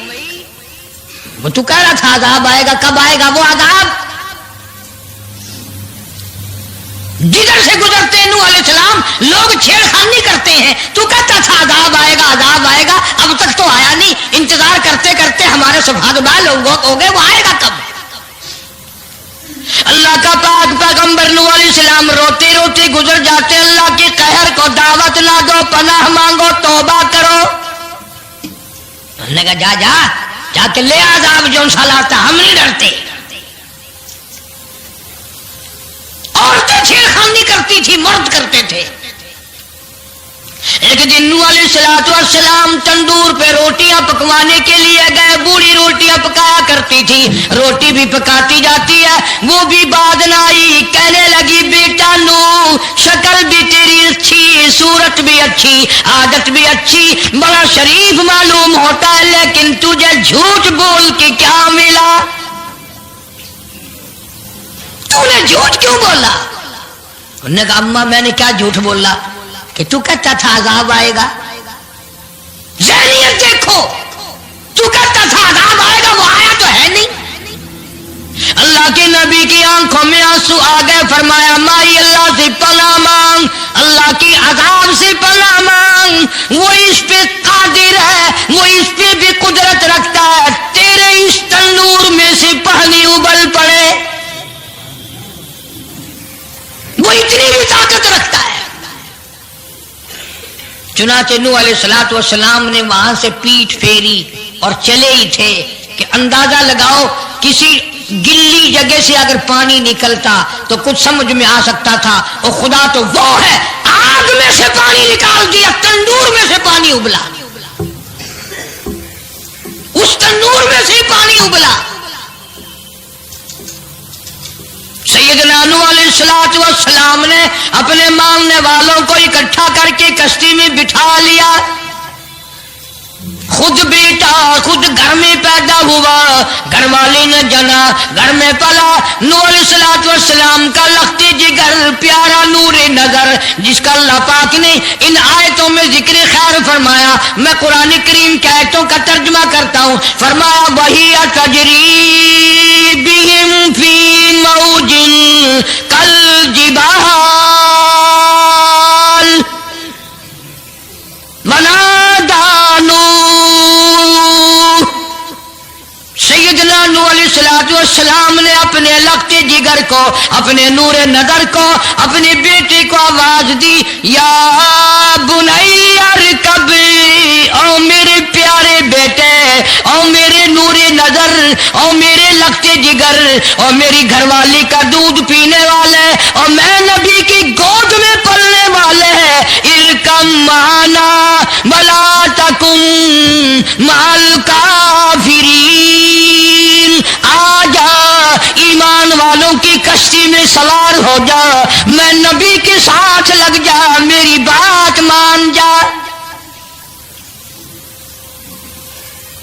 وہ تو کہہ رہا تھا عذاب آئے گا، کب آئے گا وہ عذاب؟ جدھر سے گزرتے نوح علیہ السلام لوگ چھیڑ خانی کرتے ہیں، تو کہتا تھا عذاب آئے گا، عذاب آئے گا، اب تک تو آیا نہیں، انتظار کرتے کرتے ہمارے سبحان اللہ لوگ ہو گئے، وہ آئے گا کب؟ اللہ کا پاک پیغمبر نوح علیہ السلام روتے روتے گزر جاتے، اللہ کے قہر کو دعوت نہ دو، پناہ مانگو، توبہ کرو۔ انہوں نے کہا جا جا جا کے لے عذاب جو سا لاتا، ہم نہیں ڈرتے۔ عورتیں چھیڑخانی کرتی تھی، مرد کرتے تھے۔ ایک دن نوح علیہ السلام تندور پہ روٹیاں پکوانے کے لیے گئے، بوڑھی روٹیاں پکایا کرتی تھی، روٹی بھی پکاتی جاتی ہے، وہ بھی بعد نہ آئی، کہنے لگی بیٹا نوح، شکل بھی تیری اچھی، صورت بھی اچھی، عادت بھی اچھی، بڑا شریف معلوم ہوتا ہے، لیکن تجھے جھوٹ بول کے کیا ملا؟ تو نے جھوٹ کیوں بولا؟ انہوں نے کہا اماں میں نے کیا جھوٹ بولا کہ تو کہتا تھا عذاب آئے گا؟ ذہنیت دیکھو، تو کہتا تھا عذاب آئے گا، وہ آیا تو ہے نہیں۔ اللہ کے نبی کی آنکھوں میں آنسو آ گئے، فرمایا مائی اللہ سے پناہ مانگ، اللہ کی عذاب سے پناہ مانگ، وہ اس پہ قادر ہے، وہ اس چنانچہ نوح علیہ الصلوۃ والسلام نے وہاں سے پیٹھ پھیری اور چلے ہی تھے کہ اندازہ لگاؤ کسی گلی جگہ سے اگر پانی نکلتا تو کچھ سمجھ میں آ سکتا تھا، اور خدا تو وہ ہے آگ میں سے پانی نکال دیا، تندور میں سے پانی ابلا، اس تندور میں سے پانی ابلا۔ سیدنا نوح علیہ الصلوۃ والسلام نے اپنے ماننے والوں کو اکٹھا کر کے کشتی میں بٹھا لیا، خود بیٹا خود گھر میں پیدا ہوا، گھر والی نے جنا، گھر میں پلا۔ نوح علیہ الصلوۃ والسلام کا لخت جگر پیارا نور نظر، جس کا اللہ پاک نے ان آیتوں میں ذکر خیر فرمایا۔ میں قرآن کریم کی آیتوں کا ترجمہ کرتا ہوں۔ فرمایا وہی تجری بہم فی موج کالجبال ونادى نوح، سیدنا نوح علیہ الصلوۃ والسلام نے اپنے لخت جگر کو، اپنے نور نظر کو، اپنے بیٹے کو آواز دی، یا بنی ارکب، او میرے پیارے بیٹے، او میرے نور نظر، او میرے لخت جگر، او میری گھر والی کا دودھ پینے والے، اور میں نبی کی گود میں پلنے والے ہیں، ارکم معنا ولا تکن مع الکافرین، آ جا ایمان والوں کی کشتی میں سوار ہو جا، میں نبی کے ساتھ لگ جا، میری بات مان جا۔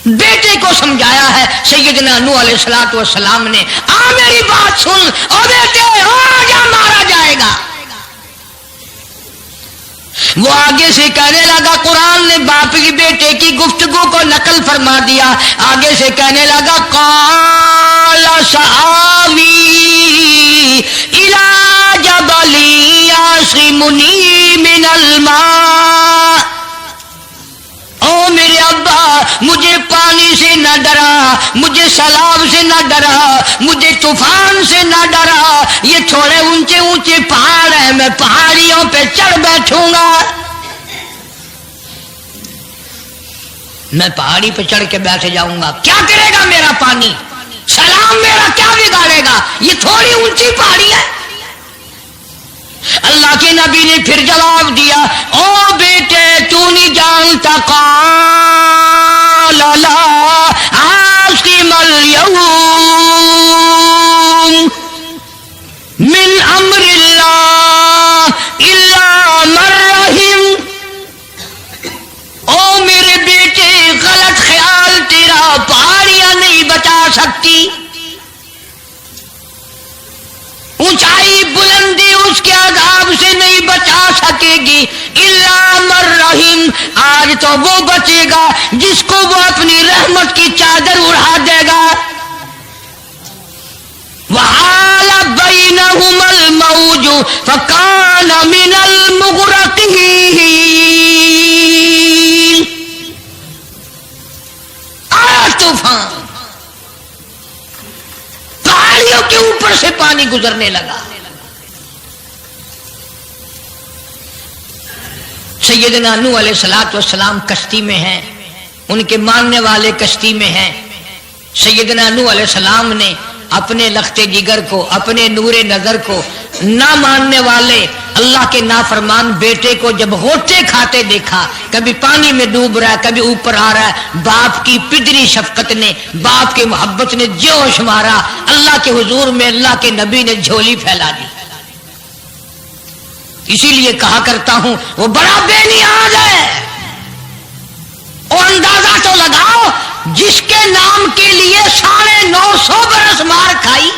بیٹے کو سمجھایا ہے سیدنا نوح علیہ الصلوۃ والسلام نے، آ میری بات سن، او بیٹے آ جا، مارا جائے گا۔ وہ آگے سے کہنے لگا، قرآن نے باپ کی بیٹے کی گفتگو کو نقل فرما دیا، آگے سے کہنے لگا قال سآوی الی جبل یعصمنی من الماء، او میرے ابا مجھے پانی سے نہ ڈرا، مجھے سیلاب سے نہ ڈرا، مجھے طوفان سے نہ ڈرا، یہ تھوڑے اونچے اونچے پہاڑ ہیں، میں پہاڑیوں پہ چڑھ بیٹھوں گا، میں پہاڑی پہ چڑھ کے بیٹھ جاؤں گا، کیا کرے گا میرا پانی، سیلاب میرا کیا بگاڑے گا، یہ تھوڑی اونچی پہاڑی ہے۔ اللہ کے نبی نے پھر جواب دیا، او بیٹے تو نہیں جانتا، قال لا عاصم اليوم من امر اللہ الا من رحم، او میرے بیٹے غلط خیال تیرا، پہاڑیاں نہیں بچا سکتی، اونچائی بلندی اس کے عذاب سے نہیں بچا سکے گی، الا من رحم، آج تو وہ بچے گا جس کو وہ اپنی رحمت کی چادر اڑا دے گا۔ وحال بینہما الموج فکان من المغرقین، آیا طوفان، پہاڑیوں کے اوپر سے پانی گزرنے لگا۔ سیدنا نوح علیہ الصلوۃ والسلام کشتی میں ہیں، ان کے ماننے والے کشتی میں ہیں۔ سیدنا نوح علیہ السلام نے اپنے لخت جگر کو، اپنے نور نظر کو، نہ ماننے والے اللہ کے نافرمان بیٹے کو جب غوطے کھاتے دیکھا، کبھی پانی میں ڈوب رہا ہے، کبھی اوپر آ رہا ہے، باپ کی پدری شفقت نے، باپ کی محبت نے جوش مارا، اللہ کے حضور میں اللہ کے نبی نے جھولی پھیلا دی۔ اسی لیے کہا کرتا ہوں وہ بڑا بے نیاز ہے، اور اندازہ تو لگاؤ جس کے نام کے لیے 950 برس مار کھائی،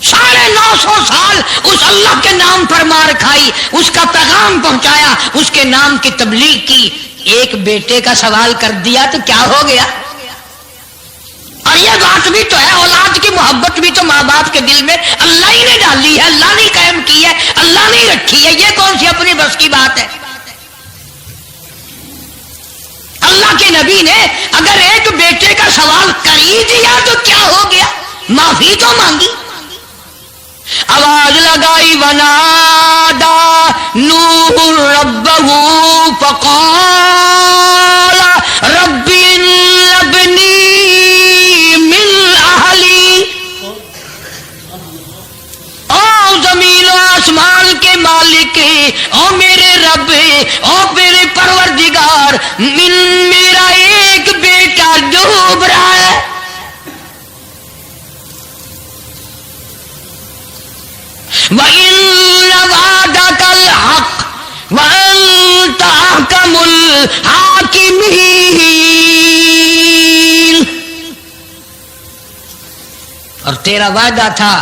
950 سال اس اللہ کے نام پر مار کھائی، اس کا پیغام پہنچایا، اس کے نام کی تبلیغ کی، ایک بیٹے کا سوال کر دیا تو کیا ہو گیا؟ اور یہ بات بھی تو ہے، اولاد کی محبت بھی تو ماں باپ کے دل میں اللہ ہی نے ڈالی ہے، اللہ نے قائم کی ہے، اللہ نے رکھی ہے، یہ کون سی اپنی بس کی بات ہے؟ اللہ کے نبی نے اگر ایک بیٹے کا سوال کر ہی دیا تو کیا ہو گیا، معافی تو مانگی۔ آواز لگائی ونادا نوح ربہ فقال رب ابنی من اہلی. او زمین و آسمان کے مالک، او میرے رب، او میرے پروردگار، میرا ایک بیٹا ڈوب رہا ہے. وَإِنَّ وَعْدَكَ الْحَقُّ وَأَنْتَ أَحْكَمُ الْحَاكِمِينَ. اور تیرا وعدہ تھا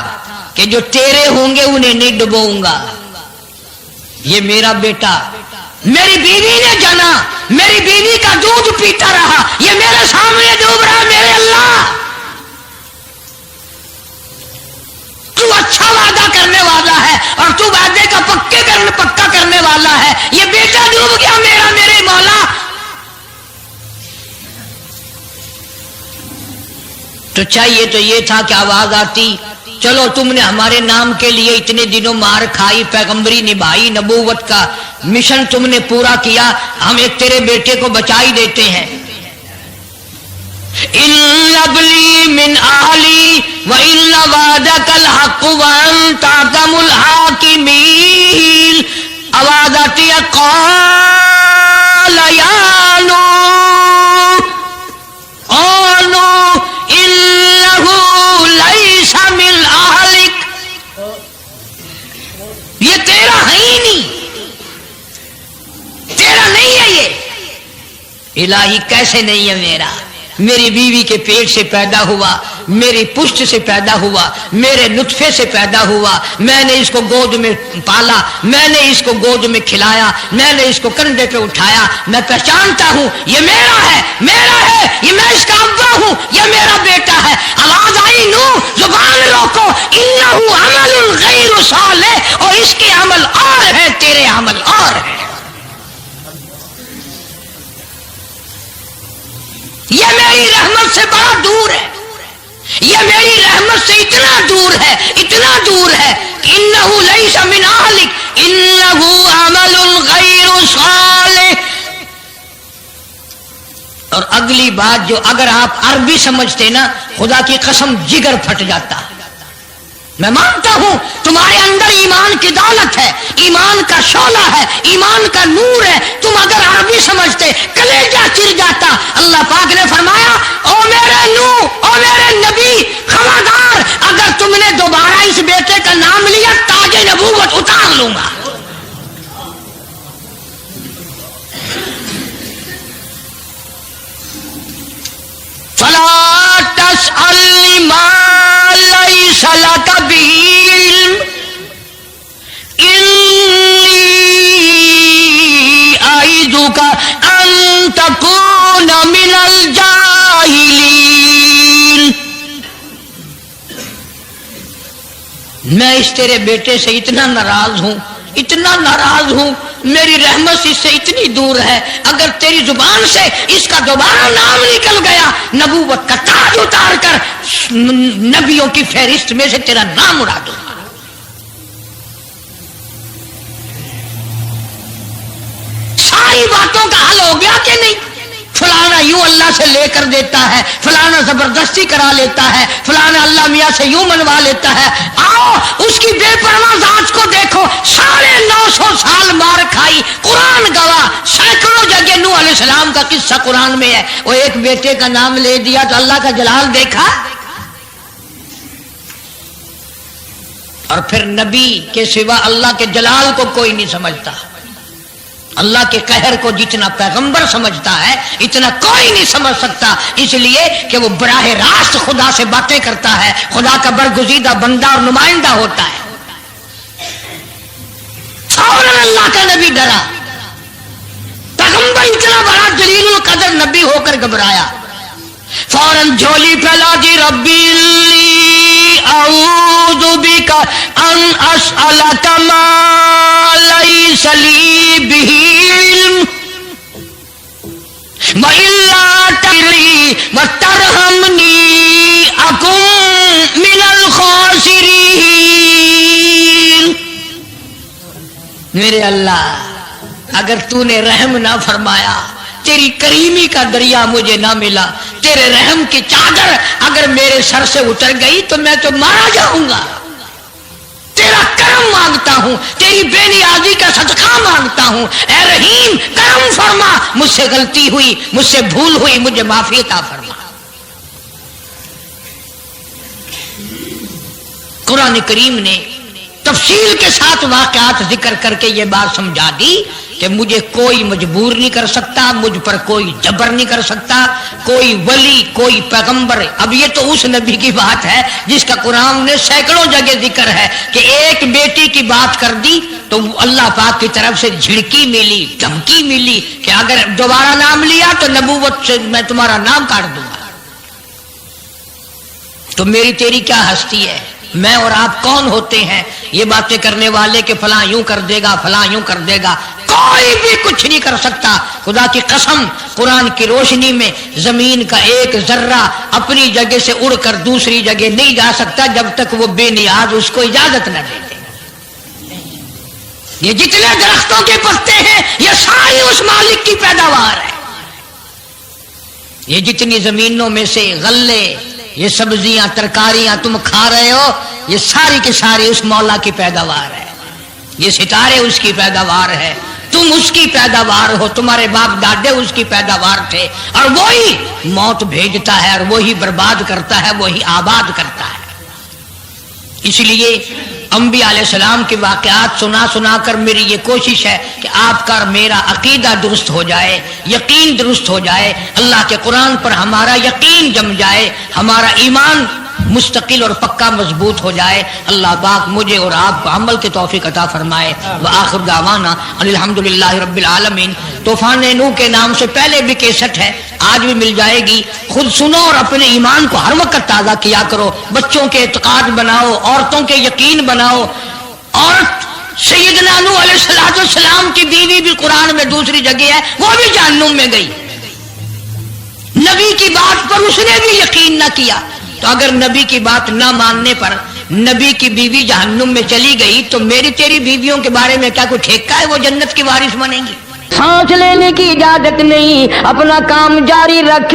کہ جو تیرے ہوں گے انہیں نہیں ڈبوؤں گا. یہ میرا بیٹا میری بیوی نے جانا، میری بیوی کا دودھ پیتا رہا، یہ میرے سامنے ڈوب رہا. میرے اللہ تو اچھا وعدہ کرنے والا ہے اور تو وعدے کا پکا کرنے والا ہے. یہ بیٹا ڈوب گیا میرا، میرے مولا. تو چاہیے تو یہ تھا کہ آواز آتی چلو تم نے ہمارے نام کے لیے اتنے دنوں مار کھائی، پیغمبری نبھائی، نبوت کا مشن تم نے پورا کیا، ہم ایک تیرے بیٹے کو بچا ہی دیتے ہیں. ان ابلی من اہلی وان وعدک الحق وانت احکم الحاکمین. آواز آتی ہے قال یا نوح او نوح انہ لیس من اہلک. یہ تیرا ہے ہی نہیں، تیرا نہیں ہے. یہ الہی کیسے نہیں ہے میرا؟ میری بیوی کے پیٹ سے پیدا ہوا، میری پشت سے پیدا ہوا، میرے نطفے سے پیدا ہوا، میں نے اس کو گود میں پالا، میں نے اس کو گود میں کھلایا، میں نے اس کو کندھے پہ اٹھایا. میں پہچانتا ہوں یہ میرا ہے، یہ میں اس کا ابا ہوں، یہ میرا بیٹا ہے. آواز آئی نوح زبان روکو، انہ عمل غیر صالح، اور اس کے عمل اور ہے، تیرے عمل اور ہے. یہ میری رحمت سے بڑا دور ہے، یہ میری رحمت سے اتنا دور ہے کہ انہ لیس من اہلک انہ عمل غیر صالح. اور اگلی بات جو اگر آپ عربی سمجھتے نا، خدا کی قسم جگر پھٹ جاتا. میں مانتا ہوں تمہارے اندر ایمان کی دولت ہے، ایمان کا شعلہ ہے، ایمان کا نور ہے. تم اگر عربی سمجھتے کلیجہ چر جاتا. اللہ پاک نے فرمایا او میرے نوح، او میرے نبی، خبردار اگر تم نے دوبارہ اس بیٹے کا نام لیا تاج نبوت اتار لوں گا. فلا تسألنی ما لیس لک بہ علم انی اعظک ان تکون من الجاہلین. میں اس تیرے بیٹے سے اتنا ناراض ہوں، میری رحمت اس سے اتنی دور ہے، اگر تیری زبان سے اس کا دوبارہ نام نکل گیا، نبوت کا تاج اتار کر نبیوں کی فہرست میں سے تیرا نام اڑا دوں گا. ساری باتوں کا حل ہو گیا کہ نہیں؟ فلانا یوں اللہ سے لے کر دیتا ہے، فلانا زبردستی کرا لیتا ہے، فلانا اللہ میاں سے یوں منوا لیتا ہے. آؤ اس کی بے پرواہ ذات کو دیکھو، 950 سال مار کھائی. قرآن گواہ، سینکڑوں جگہ نوح علیہ السلام کا قصہ قرآن میں ہے. وہ ایک بیٹے کا نام لے دیا تو اللہ کا جلال دیکھا. اور پھر نبی کے سوا اللہ کے جلال کو کوئی نہیں سمجھتا. اللہ کے قہر کو جتنا پیغمبر سمجھتا ہے اتنا کوئی نہیں سمجھ سکتا، اس لیے کہ وہ براہ راست خدا سے باتیں کرتا ہے، خدا کا برگزیدہ بندہ اور نمائندہ ہوتا ہے. فوراً اللہ کا نبی ڈرا. پیغمبر اتنا بڑا جلیل القدر نبی ہو کر گھبرایا، فوراً جھولی پھیلا دی. ربی اعوذ بک ان اسألک ما لیس لی بہ علم وإلا تغفر وترحمنی اکن من الخاسرین. میرے اللہ اگر تو نے رحم نہ فرمایا، تیری کریمی کا دریا مجھے نہ ملا، تیرے رحم کی چادر اگر میرے سر سے اتر گئی تو میں تو مارا جاؤں گا۔ تیرا کرم مانگتا ہوں، تیری بے نیازی کا صدقہ مانگتا ہوں، اے رحیم کرم فرما، مجھ سے غلطی ہوئی، مجھ سے بھول ہوئی، مجھے معافی عطا فرما۔ قرآن کریم نے تفصیل کے ساتھ واقعات ذکر کر کے یہ بات سمجھا دی کہ مجھے کوئی مجبور نہیں کر سکتا، مجھ پر کوئی جبر نہیں کر سکتا، کوئی ولی، کوئی پیغمبر۔ اب یہ تو اس نبی کی بات ہے جس کا قرآن نے سینکڑوں جگہ ذکر ہے کہ ایک بیٹی کی بات کر دی تو اللہ پاک کی طرف سے جھڑکی ملی، دھمکی ملی کہ اگر دوبارہ نام لیا تو نبوت سے میں تمہارا نام کاٹ دوں گا۔ تو میری تیری کیا ہستی ہے؟ میں اور آپ کون ہوتے ہیں یہ باتیں کرنے والے کہ فلاں یوں کر دے گا، فلاں یوں کر دے گا؟ کوئی بھی کچھ نہیں کر سکتا۔ خدا کی قسم قرآن کی روشنی میں زمین کا ایک ذرہ اپنی جگہ سے اڑ کر دوسری جگہ نہیں جا سکتا جب تک وہ بے نیاز اس کو اجازت نہ دے دے۔ یہ جتنے درختوں کے پتے ہیں یہ ساری اس مالک کی پیداوار ہے۔ یہ جتنی زمینوں میں سے غلے، یہ سبزیاں، ترکاریاں تم کھا رہے ہو، یہ ساری کی ساری اس مولا کی پیداوار ہے۔ یہ ستارے اس کی پیداوار ہے، تم اس کی پیداوار ہو، تمہارے باپ دادے اس کی پیداوار تھے، اور وہی موت بھیجتا ہے اور وہی برباد کرتا ہے، وہی آباد کرتا ہے۔ اس لیے انبیاء علیہ السلام کے واقعات سنا سنا کر میری یہ کوشش ہے کہ آپ کا اور میرا عقیدہ درست ہو جائے، یقین درست ہو جائے، اللہ کے قرآن پر ہمارا یقین جم جائے، ہمارا ایمان مستقل اور پکا مضبوط ہو جائے۔ اللہ پاک مجھے اور آپ کو عمل کی توفیق عطا فرمائے۔ وآخر دعوانا ان الحمدللہ رب العالمین۔ طوفان نوح کے نام سے پہلے بھی کیسٹ ہے، آج بھی مل جائے گی، خود سنو اور اپنے ایمان کو ہر وقت تازہ کیا کرو۔ بچوں کے اعتقاد بناؤ، عورتوں کے یقین بناؤ۔ اور سیدنا نوح علیہ السلام کی بیوی بھی قرآن میں دوسری جگہ ہے، وہ بھی جہنم میں گئی، نبی کی بات پر اس نے بھی یقین نہ کیا۔ تو اگر نبی کی بات نہ ماننے پر نبی کی بیوی جہنم میں چلی گئی تو میری تیری بیویوں کے بارے میں کیا کوئی ٹھیکہ ہے وہ جنت کی وارث بنیں گی؟ سانس لینے کی اجازت نہیں، اپنا کام جاری رکھ،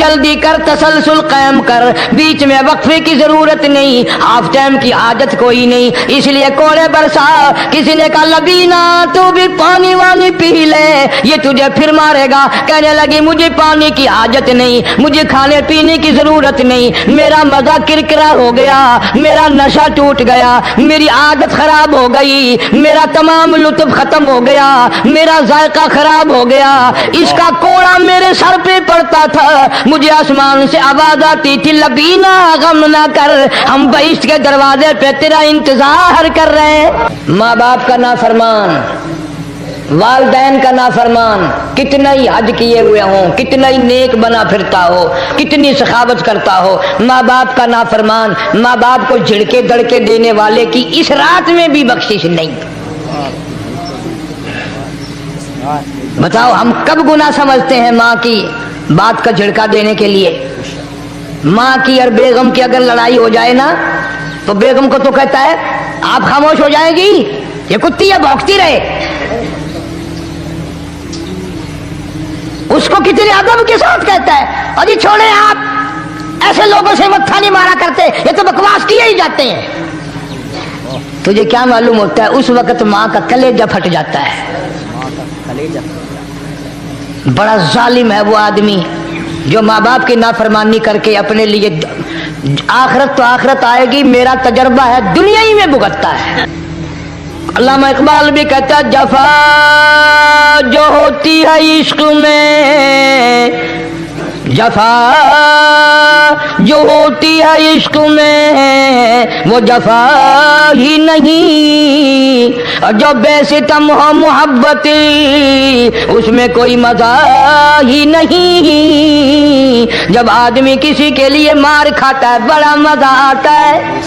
جلدی کر، تسلسل قائم کر، بیچ میں وقفے کی ضرورت نہیں، ہاف ٹائم کی عادت کوئی نہیں۔ اس لیے کوڑے برسا، کسی نے کہا لبینا تو بھی پانی وانی پی لے، یہ تجھے پھر مارے گا۔ کہنے لگی مجھے پانی کی حاجت نہیں، مجھے کھانے پینے کی ضرورت نہیں، میرا مزہ کرکرا ہو گیا، میرا نشہ ٹوٹ گیا، میری عادت خراب ہو گئی، میرا تمام لطف ختم ہو گیا، میرا ذائقہ خراب ہو گیا۔ اس کا کوڑا میرے سر پہ پڑتا تھا، مجھے آسمان سے آواز آتی تھی لبینا غم نہ کر، ہم بہشت کے دروازے پہ تیرا انتظار کر رہے ہیں۔ ماں باپ کا نافرمان، والدین کا نافرمان، کتنا ہی حج کیے ہوئے ہوں، کتنا ہی نیک بنا پھرتا ہو، کتنی سخاوت کرتا ہو، ماں باپ کا نافرمان، ماں باپ کو جھڑکے دڑکے دینے والے کی اس رات میں بھی بخشش نہیں۔ بتاؤ ہم کب گناہ سمجھتے ہیں ماں کی بات کا جھڑکا دینے کے لیے؟ ماں کی اور بیگم کی اگر لڑائی ہو جائے نا تو بیگم کو تو کہتا ہے آپ خاموش ہو جائیں گی، یہ کتی ہے بھونکتی رہے۔ اس کو کتنے ادب کے ساتھ کہتا ہے اور یہ چھوڑے آپ ایسے لوگوں سے متھا نہیں مارا کرتے، یہ تو بکواس کیے ہی جاتے ہیں۔ تجھے کیا معلوم ہوتا ہے اس وقت ماں کا کلیجہ پھٹ جاتا ہے۔ بڑا ظالم ہے وہ آدمی جو ماں باپ کی نافرمانی کر کے اپنے لیے آخرت تو آخرت آئے گی، میرا تجربہ ہے دنیا ہی میں بھگتتا ہے۔ علامہ اقبال بھی کہتا ہے جفا جو ہوتی ہے عشق میں، جفا جو ہوتی ہے عشق میں وہ جفا ہی نہیں، اور جو بے ستم ہو محبت اس میں کوئی مزہ ہی نہیں۔ جب آدمی کسی کے لیے مار کھاتا ہے بڑا مزہ آتا ہے،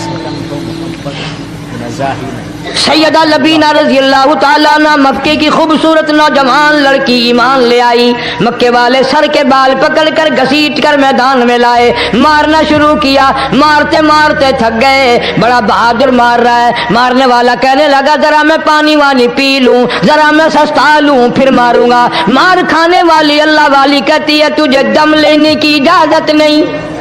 سیدہ لبینہ رضی اللہ تعالیٰ عنہ مکے کی خوبصورت نوجوان لڑکی ایمان لے آئی. مکے والے سر کے بال پکڑ کر گھسیٹ کر میدان میں لائے, مارنا شروع کیا. مارتے مارتے تھک گئے, بڑا بہادر مار رہا ہے. مارنے والا کہنے لگا ذرا میں پانی وانی پی لوں, ذرا میں سستا لوں پھر ماروں گا. مار کھانے والی اللہ والی کہتی ہے تجھے دم لینے کی اجازت نہیں,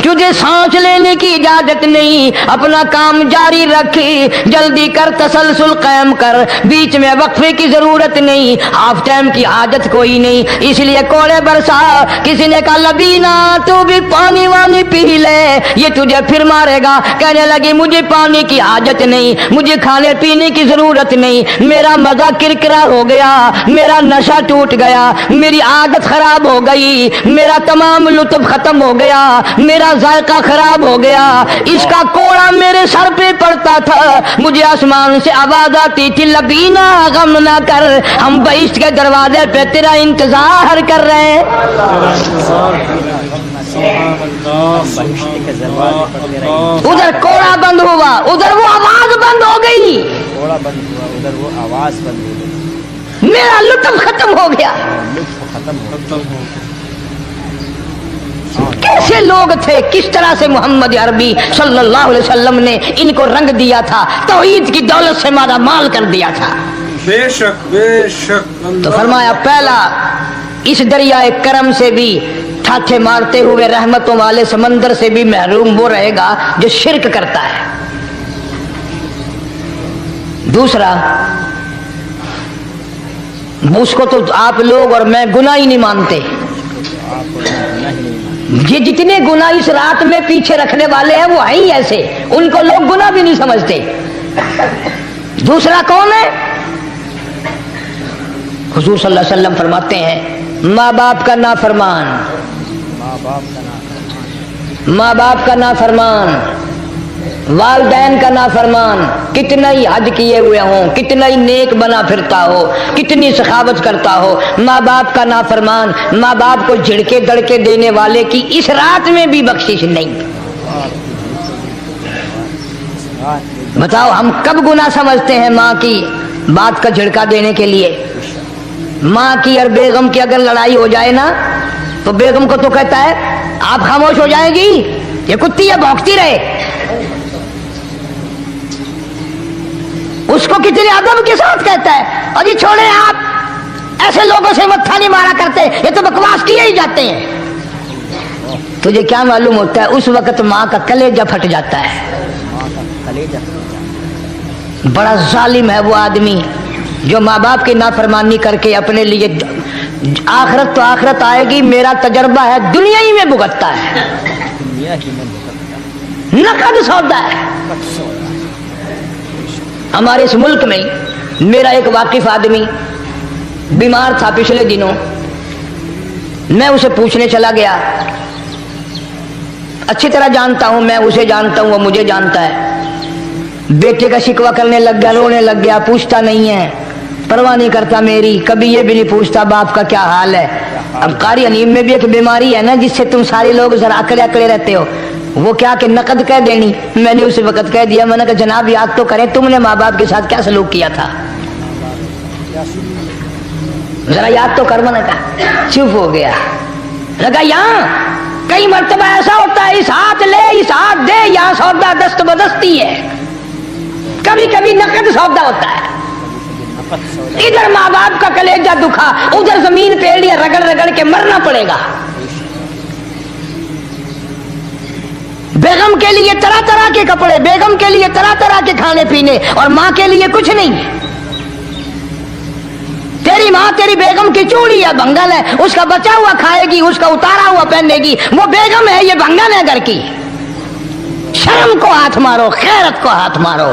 تجھے سانس لینے کی اجازت نہیں, اپنا کام جاری رکھ, جلدی کر تسلسل قائم کر, بیچ میں وقفے کی ضرورت نہیں, ہاف ٹائم کی حاجت کوئی نہیں. اس لیے کوڑے برسا. کسی نے کہا لبینہ تو بھی پانی وانی پی لے, یہ تجھے پھر مارے گا. کہنے لگی مجھے پانی کی حاجت نہیں, مجھے کھانے پینے کی ضرورت نہیں, میرا مزہ کرکرا ہو گیا, میرا نشہ ٹوٹ گیا, میری عادت خراب ہو گئی, میرا تمام لطف ختم ہو گیا, میرا ذائقہ خراب ہو گیا. اس کا کوڑا میرے سر پہ پڑتا تھا, مجھے آسمان سے آواز آتی تھی لبینہ غم نہ کر, ہم بہشت کے دروازے پہ تیرا انتظار کر رہے ہیں. ادھر کوڑا بند ہوا, ادھر وہ آواز بند ہو گئی, ادھر وہ آواز بند ہو گئی, میرا لطف ختم ہو گیا. کیسے لوگ تھے, کس طرح سے محمد عربی صلی اللہ علیہ وسلم نے ان کو رنگ دیا تھا, توحید کی دولت سے مالا مال کر دیا تھا. بے شک بے شک. تو فرمایا پہلا اس دریائے کرم سے بھی ٹھاٹھے مارتے ہوئے رحمتوں والے سمندر سے بھی محروم وہ رہے گا جو شرک کرتا ہے. دوسرا, اس کو تو آپ لوگ اور میں گناہ ہی نہیں مانتے. یہ جتنے گناہ اس رات میں پیچھے رکھنے والے ہیں وہ ہیں ہی ایسے, ان کو لوگ گناہ بھی نہیں سمجھتے. دوسرا کون ہے؟ حضور صلی اللہ علیہ وسلم فرماتے ہیں ماں باپ کا نافرمان, ماں باپ کا نافرمان, والدین کا نافرمان, کتنا ہی حج کیے ہوئے ہوں, کتنا ہی نیک بنا پھرتا ہو, کتنی سخاوت کرتا ہو, ماں باپ کا نافرمان, ماں باپ کو جھڑکے دڑکے دینے والے کی اس رات میں بھی بخشش نہیں. بتاؤ ہم کب گناہ سمجھتے ہیں ماں کی بات کا جھڑکا دینے کے لیے. ماں کی اور بیگم کی اگر لڑائی ہو جائے نا تو بیگم کو تو کہتا ہے آپ خاموش ہو جائیں گی, یہ کتی ہے بھونکتی رہے. اس کو کتنے ادب کے ساتھ کہتا ہے اور یہ چھوڑے آپ ایسے لوگوں سے متھا نہیں مارا کرتے, یہ تو بکواس کیے ہی جاتے ہیں. تجھے کیا معلوم ہوتا ہے اس وقت ماں کا کلیجہ پھٹ جاتا ہے. بڑا ظالم ہے وہ آدمی جو ماں باپ کی نافرمانی کر کے اپنے لیے, آخرت تو آخرت آئے گی, میرا تجربہ ہے دنیا ہی میں بھگتتا ہے, نقد سودا ہے. ہمارے اس ملک میں میرا ایک واقف آدمی بیمار تھا پچھلے دنوں, میں اسے پوچھنے چلا گیا. اچھی طرح جانتا ہوں, میں اسے جانتا ہوں, وہ مجھے جانتا ہے. بیٹے کا شکوہ کرنے لگ گیا, رونے لگ گیا, پوچھتا نہیں ہے, پرواہ نہیں کرتا میری, کبھی یہ بھی نہیں پوچھتا باپ کا کیا حال ہے. اب قاری انیم میں بھی ایک بیماری ہے نا جس سے تم سارے لوگ ذرا اکڑے اکڑے رہتے ہو, وہ کیا کہ نقد کہہ دینی. میں نے اسی وقت کہہ دیا, میں نے کہا جناب یاد تو کریں تم نے ماں باپ کے ساتھ کیا سلوک کیا تھا, ذرا یاد تو کر. میں نے کہا چپ ہو گیا. لگا یہاں کئی مرتبہ ایسا ہوتا ہے اس ہاتھ لے اس ہاتھ دے, یہاں سودا دست بدستی ہے, کبھی کبھی نقد سودا ہوتا ہے. ادھر ماں باپ کا کلیجہ دکھا, ادھر زمین پہ لیا رگڑ رگڑ کے مرنا پڑے گا. بیگم کے لیے طرح طرح کے کپڑے, بیگم کے لیے طرح طرح کے کھانے پینے, اور ماں کے لیے کچھ نہیں. تیری ماں تیری بیگم کی چوڑی ہے, بنگل ہے, اس کا بچا ہوا کھائے گی, اس کا اتارا ہوا پہنے گی. وہ بیگم ہے, یہ بنگل ہے گھر کی. شرم کو ہاتھ مارو, خیرت کو ہاتھ مارو.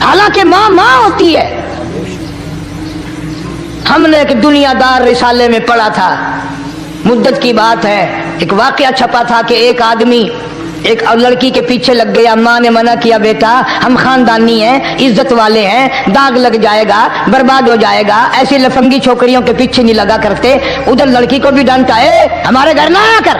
حالانکہ ماں ماں ہوتی ہے. ہم نے ایک دنیا دار رسالے میں پڑھا تھا, مدت کی بات ہے, ایک واقعہ چھپا تھا کہ ایک آدمی ایک لڑکی کے پیچھے لگ گیا. ماں نے منع کیا, بیٹا ہم خاندانی ہیں, عزت والے ہیں, داغ لگ جائے گا, برباد ہو جائے گا, ایسی لفنگی چھوکریوں کے پیچھے نہیں لگا کرتے. ادھر لڑکی کو بھی ڈانٹا ہے, ہمارے گھر نہ آیا کر.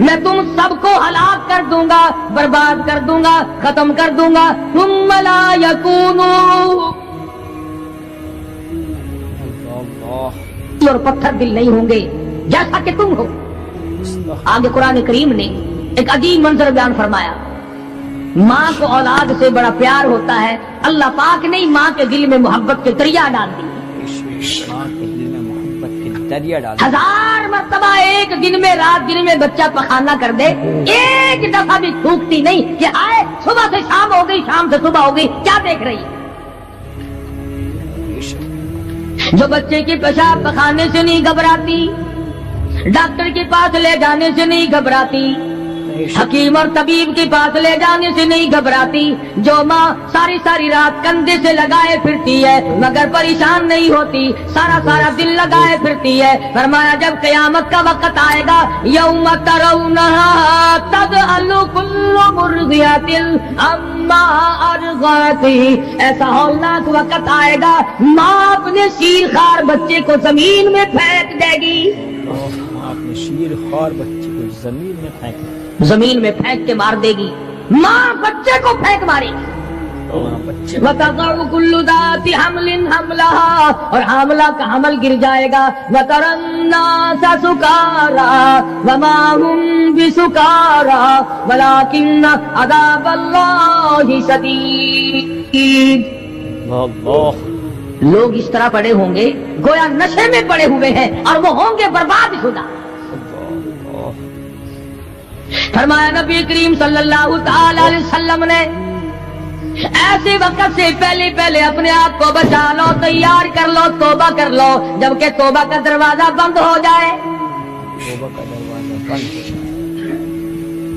میں تم سب کو ہلاک کر دوں گا، برباد کر دوں گا، ختم کر دوں گا. ثم لا یکونوا، اور پتھر دل نہیں ہوں گے جیسا کہ تم ہو. آگے قرآن کریم نے ایک عجیب منظر بیان فرمایا. ماں کو اولاد سے بڑا پیار ہوتا ہے، اللہ پاک نے ماں کے دل میں محبت کے دریا ڈال دی. ہزار مرتبہ ایک دن میں، رات دن میں بچہ پخانہ کر دے، ایک دفعہ بھی تھوکتی نہیں کہ آئے صبح سے شام ہو گئی، شام سے صبح ہو گئی، کیا دیکھ رہی ہے. جو بچے کے پیشاب پخانے سے نہیں گھبراتی، ڈاکٹر کے پاس لے جانے سے نہیں گھبراتی، حکیم اور طبیب کے پاس لے جانے سے نہیں گھبراتی، جو ماں ساری ساری رات کندھے سے لگائے پھرتی ہے مگر پریشان نہیں ہوتی، سارا سارا دل لگائے پھرتی ہے. فرمایا جب قیامت کا وقت آئے گا، یوم ترونہا تذہل کل مرضعۃ عما ارضعت، ایسا ہولناک وقت آئے گا ماں اپنے شیر خوار بچے کو زمین میں پھینک دے گی. اپنے شیر خوار بچے کو زمین میں پھینک دے گی، زمین میں پھینک کے مار دے گی. ماں بچے کو پھینک مارے گی. وَتَضَعُ كُلُّ ذَاتِ حَمْلٍ حَمْلَهَا، اور حاملہ کا حمل گر جائے گا. وَتَرَى النَّاسَ سُكَارَىٰ وَمَا هُمْ بِسُكَارَىٰ وَلَٰكِنَّ عَذَابَ اللَّهِ شَدِيدٌ. لوگ اس طرح پڑے ہوں گے گویا نشے میں پڑے ہوئے ہیں، اور وہ ہوں گے برباد شدہ. فرمایا نبی کریم صلی اللہ تعالی علیہ وسلم نے ایسے وقت سے پہلے پہلے اپنے آپ کو بچا لو، تیار کر لو، توبہ کر لو، جبکہ توبہ کا دروازہ بند ہو جائے.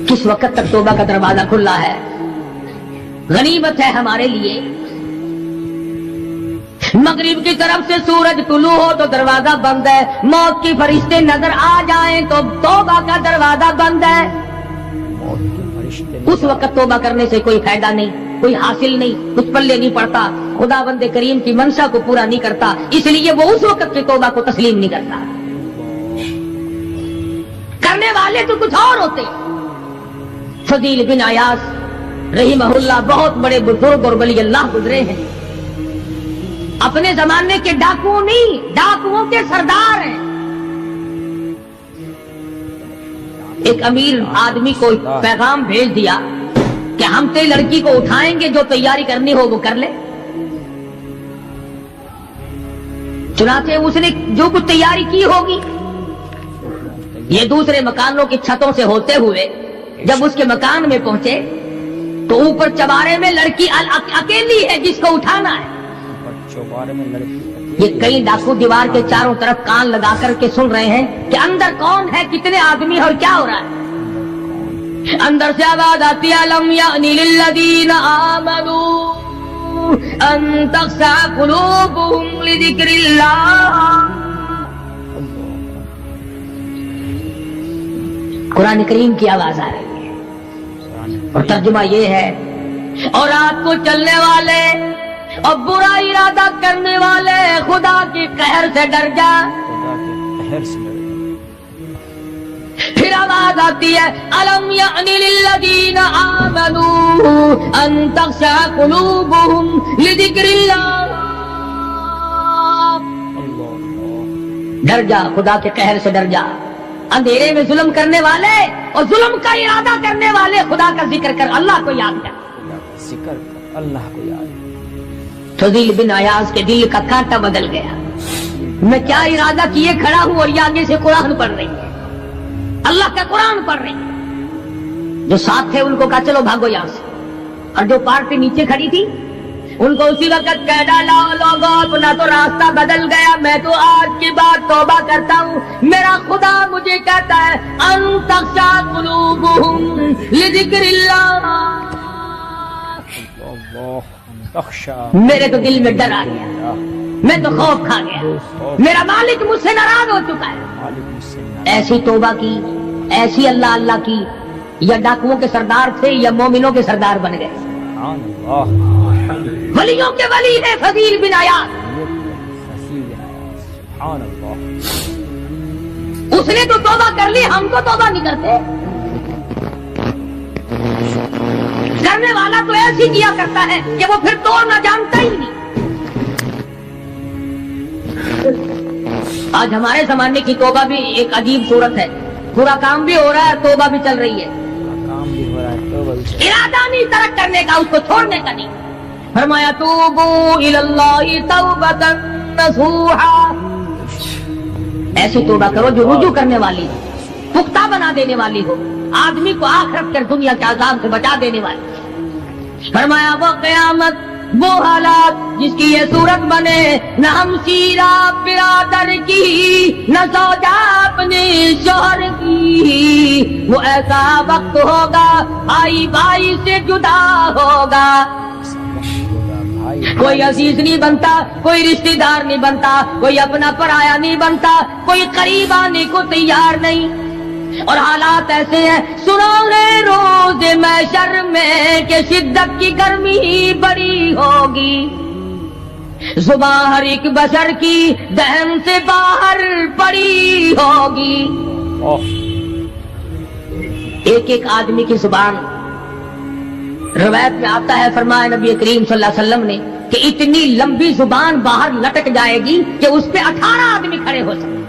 کس وقت تک توبہ کا دروازہ کھلا ہے؟ غنیمت ہے ہمارے لیے. مغرب کی طرف سے سورج طلوع ہو تو دروازہ بند ہے، موت کے فرشتے نظر آ جائیں تو توبہ کا دروازہ بند ہے. اس وقت توبہ کرنے سے کوئی فائدہ نہیں، کوئی حاصل نہیں، کچھ پلے نہیں پڑتا، خدا بند کریم کی منشا کو پورا نہیں کرتا، اس لیے وہ اس وقت کی توبہ کو تسلیم نہیں کرتا. کرنے والے تو کچھ اور ہوتے. فضیل بن عیاض رحمہ اللہ بہت بڑے بزرگ اور ولی اللہ گزرے ہیں، اپنے زمانے کے ڈاکو نہیں، ڈاکوؤں کے سردار ہیں. ایک امیر آدمی کو پیغام بھیج دیا کہ ہم تے لڑکی کو اٹھائیں گے، جو تیاری کرنی ہو وہ کر لے. چنانچہ اس نے جو کچھ تیاری کی ہوگی، یہ دوسرے مکانوں کی چھتوں سے ہوتے ہوئے جب اس کے مکان میں پہنچے تو اوپر چوارے میں لڑکی اکیلی ہے جس کو اٹھانا ہے. یہ کئی ڈاکو دیوار کے چاروں طرف کان لگا کر کے سن رہے ہیں کہ اندر کون ہے، کتنے آدمی اور کیا ہو رہا ہے. اندر سے آواز آتی ہے الم یأن للذین آمنوا ان تخشع قلوبهم لذکر اللہ. قرآن کریم کی آواز آ رہی ہے اور ترجمہ یہ ہے، اور رات کو چلنے والے اور برا ارادہ کرنے والے خدا کے قہر سے ڈر جا. پھر آواز آتی ہے الم یأن للذین آمنوا ان تخشع قلوبهم لذکر اللہ. ڈر جا، خدا کے قہر سے ڈر جا. اندھیرے میں ظلم کرنے والے اور ظلم کا ارادہ کرنے والے خدا کا ذکر کر، اللہ کو یاد کر، ذکر کر، اللہ کو یاد. فضیل بن عیاض کے دل کا کانٹا بدل گیا. میں کیا ارادہ کیے کھڑا ہوں اور یہ آگے سے قرآن پڑھ رہی ہے، اللہ کا قرآن پڑھ رہی ہے. جو ساتھ تھے ان کو کہا چلو بھاگو یہاں سے، اور جو پارٹی نیچے کھڑی تھی ان کو اسی وقت کہہ ڈالا لوگوں اپنا تو راستہ بدل گیا، میں تو آج کے بعد توبہ کرتا ہوں. میرا خدا مجھے کہتا ہے ان تخشع قلوبهم لذکر اللہ. میرے تو دل میں ڈر آ گیا، میں تو خوف کھا گیا، میرا مالک مجھ سے ناراض ہو چکا ہے. ایسی توبہ کی، ایسی اللہ اللہ کی. یا ڈاکوؤں کے سردار تھے یا مومنوں کے سردار بن گئے. ولیوں کے ولی ہے فضیل بن عیاض. اس نے تو توبہ کر لی، ہم تو توبہ نہیں کرتے. کرنے والا تو ایسی کیا کرتا ہے کہ وہ پھر توڑنا جانتا ہی نہیں. آج ہمارے زمانے کی توبہ بھی ایک عجیب صورت ہے. پورا کام بھی ہو رہا ہے، توبہ بھی چل رہی ہے. ارادہ نہیں ترک کرنے کا، اس کو چھوڑنے کا نہیں. فرمایا توبو الی اللہ توبۃ نصوحا، ایسی توبہ کرو جو رجوع کرنے والی ہو، پختہ بنا دینے والی ہو، آدمی کو آخرت کے دنیا کے عذاب سے بچا دینے والی. فرمایا وہ قیامت، وہ حالات جس کی یہ صورت بنے، نہ ہم سیرا برادر کی، نہ زوجہ اپنے شوہر کی. وہ ایسا وقت ہوگا بھائی بھائی سے جدا ہوگا. کوئی عزیز نہیں بنتا، کوئی رشتہ دار نہیں بنتا، کوئی اپنا پرایا نہیں بنتا، کوئی قریب آنے کو تیار نہیں. اور حالات ایسے ہیں، سنو گے روز محشر میں کہ شدت کی گرمی بڑی ہوگی. زبان ہر ایک بشر کی دہن سے باہر پڑی ہوگی. ایک ایک آدمی کی زبان، روایت میں آتا ہے، فرمایا نبی کریم صلی اللہ علیہ وسلم نے کہ اتنی لمبی زبان باہر لٹک جائے گی کہ اس پہ 18 آدمی کھڑے ہو سکتے.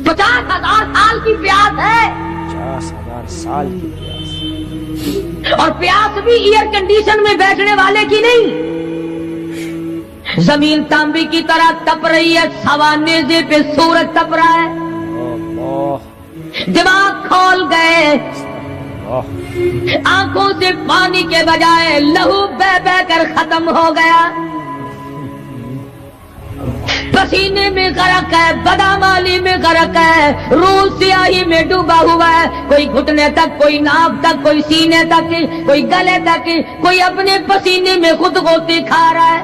50,000 سال کی پیاس ہے. 50,000 سال کی پیاس. اور پیاس بھی ایئر کنڈیشن میں بیٹھنے والے کی نہیں. زمین تانبے کی طرح تپ رہی ہے، سوانیزے پہ سورج تپ رہا ہے. دماغ کھول گئے، آنکھوں سے پانی کے بجائے لہو بہ بہ کر ختم ہو گیا. پسینے میں غرق ہے، بدامالی میں غرق ہے، روح سیاہی میں ڈوبا ہوا ہے. کوئی گھٹنے تک، کوئی ناک تک، کوئی سینے تک، کوئی گلے تک، کوئی اپنے پسینے میں خود غوطے کھا رہا ہے.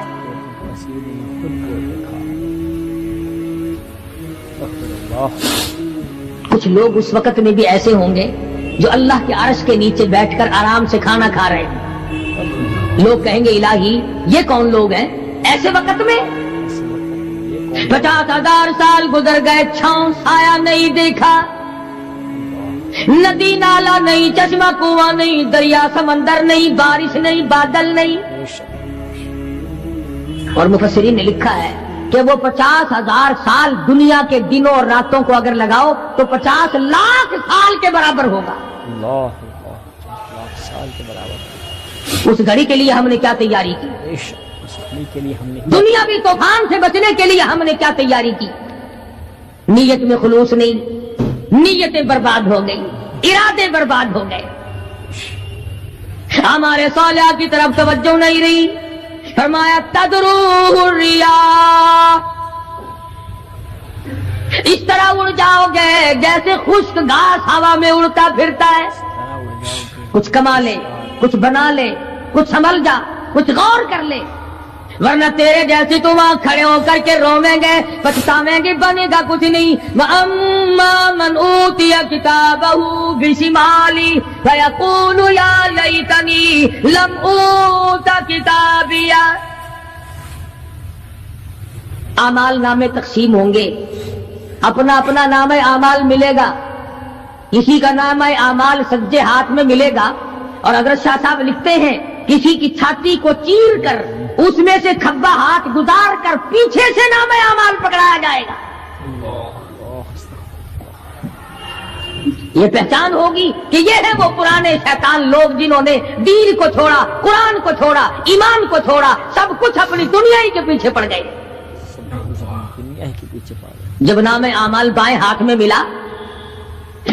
کچھ لوگ اس وقت میں بھی ایسے ہوں گے جو اللہ کے عرش کے نیچے بیٹھ کر آرام سے کھانا کھا رہے ہیں. لوگ کہیں گے الہی یہ کون لوگ ہیں ایسے وقت میں؟ 50,000 سال گزر گئے، چھاؤں سایہ نہیں دیکھا، ندی نالا نہیں، چشمہ کنواں نہیں، دریا سمندر نہیں، بارش نہیں، بادل نہیں. اور مفسرین نے لکھا ہے کہ وہ 50,000 سال دنیا کے دنوں اور راتوں کو اگر لگاؤ تو 50 لاکھ سال کے برابر ہوگا. 50 لاکھ سال کے برابر. اس گھڑی کے لیے ہم نے کیا تیاری کی؟ کے لیے ہم نے دنیاوی طوفان سے بچنے کے لیے ہم نے کیا تیاری کی؟ نیت میں خلوص نہیں، نیتیں برباد ہو گئی، ارادے برباد ہو گئے، ہمارے صالحہ کی طرف توجہ نہیں رہی. فرمایا تدروح الرياح، اس طرح اڑ جاؤ گے جیسے خشک گھاس ہوا میں اڑتا پھرتا ہے. کچھ کما لے، کچھ بنا لے، کچھ سنبھل جا، کچھ غور کر لے، ورنہ تیرے جیسے تو وہاں کھڑے ہو کر کے رویں گے، پچھتاویں گے، بنے گا کچھ نہیں. وَأَمَّا مَنْ أُوتِيَ كِتَابَهُ بِشِمَالِهِ فَيَقُولُ يَا لَيْتَنِي لَمْ أُوتَ كِتَابِيَهْ. اعمال نامے تقسیم ہوں گے، اپنا اپنا نام اعمال ملے گا. کسی کا نام اعمال سجے ہاتھ میں ملے گا، اور حضرت شاہ صاحب لکھتے ہیں کسی کی چھاتی کو چیر کر اس میں سے کھبا ہاتھ گزار کر پیچھے سے نام اعمال پکڑایا جائے گا. یہ پہچان ہوگی کہ یہ ہے وہ پرانے شیطان لوگ جنہوں نے دین کو چھوڑا، قرآن کو چھوڑا، ایمان کو چھوڑا، سب کچھ اپنی دنیا ہی کے پیچھے پڑ گئے. جب نام اعمال بائیں ہاتھ میں ملا،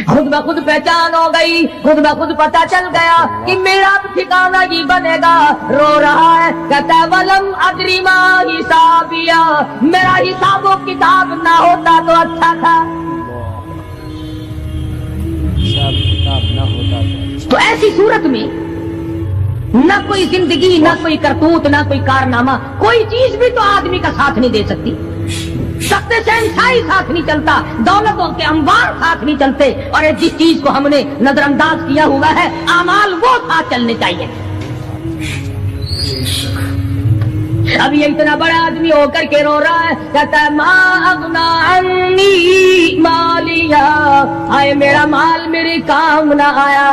خود بخود پہچان ہو گئی، خود بخود پتہ چل گیا کہ میرا ٹھکانہ یہ بنے گا. رو رہا ہے، کہتا ہے وَلَمْ أَدْرِ مَا حِسَابِيَهْ، میرا حساب و کتاب نہ ہوتا تو اچھا تھا. تو ایسی صورت میں نہ کوئی زندگی، نہ کوئی کرتوت، نہ کوئی کارنامہ، کوئی چیز بھی تو آدمی کا ساتھ نہیں دے سکتی. سخت شہنشاہی ساتھ نہیں چلتا، دولتوں کے انبار ساتھ نہیں چلتے. اور جس چیز کو ہم نے نظر انداز کیا ہوا ہے، اعمال وہ ساتھ چلنے چاہیے. اب یہ اتنا بڑا آدمی ہو کر کے رو رہا ہے، کہتا ہے ما اغنا عنی مالیا، آئے میرا مال میرے کام نہ آیا،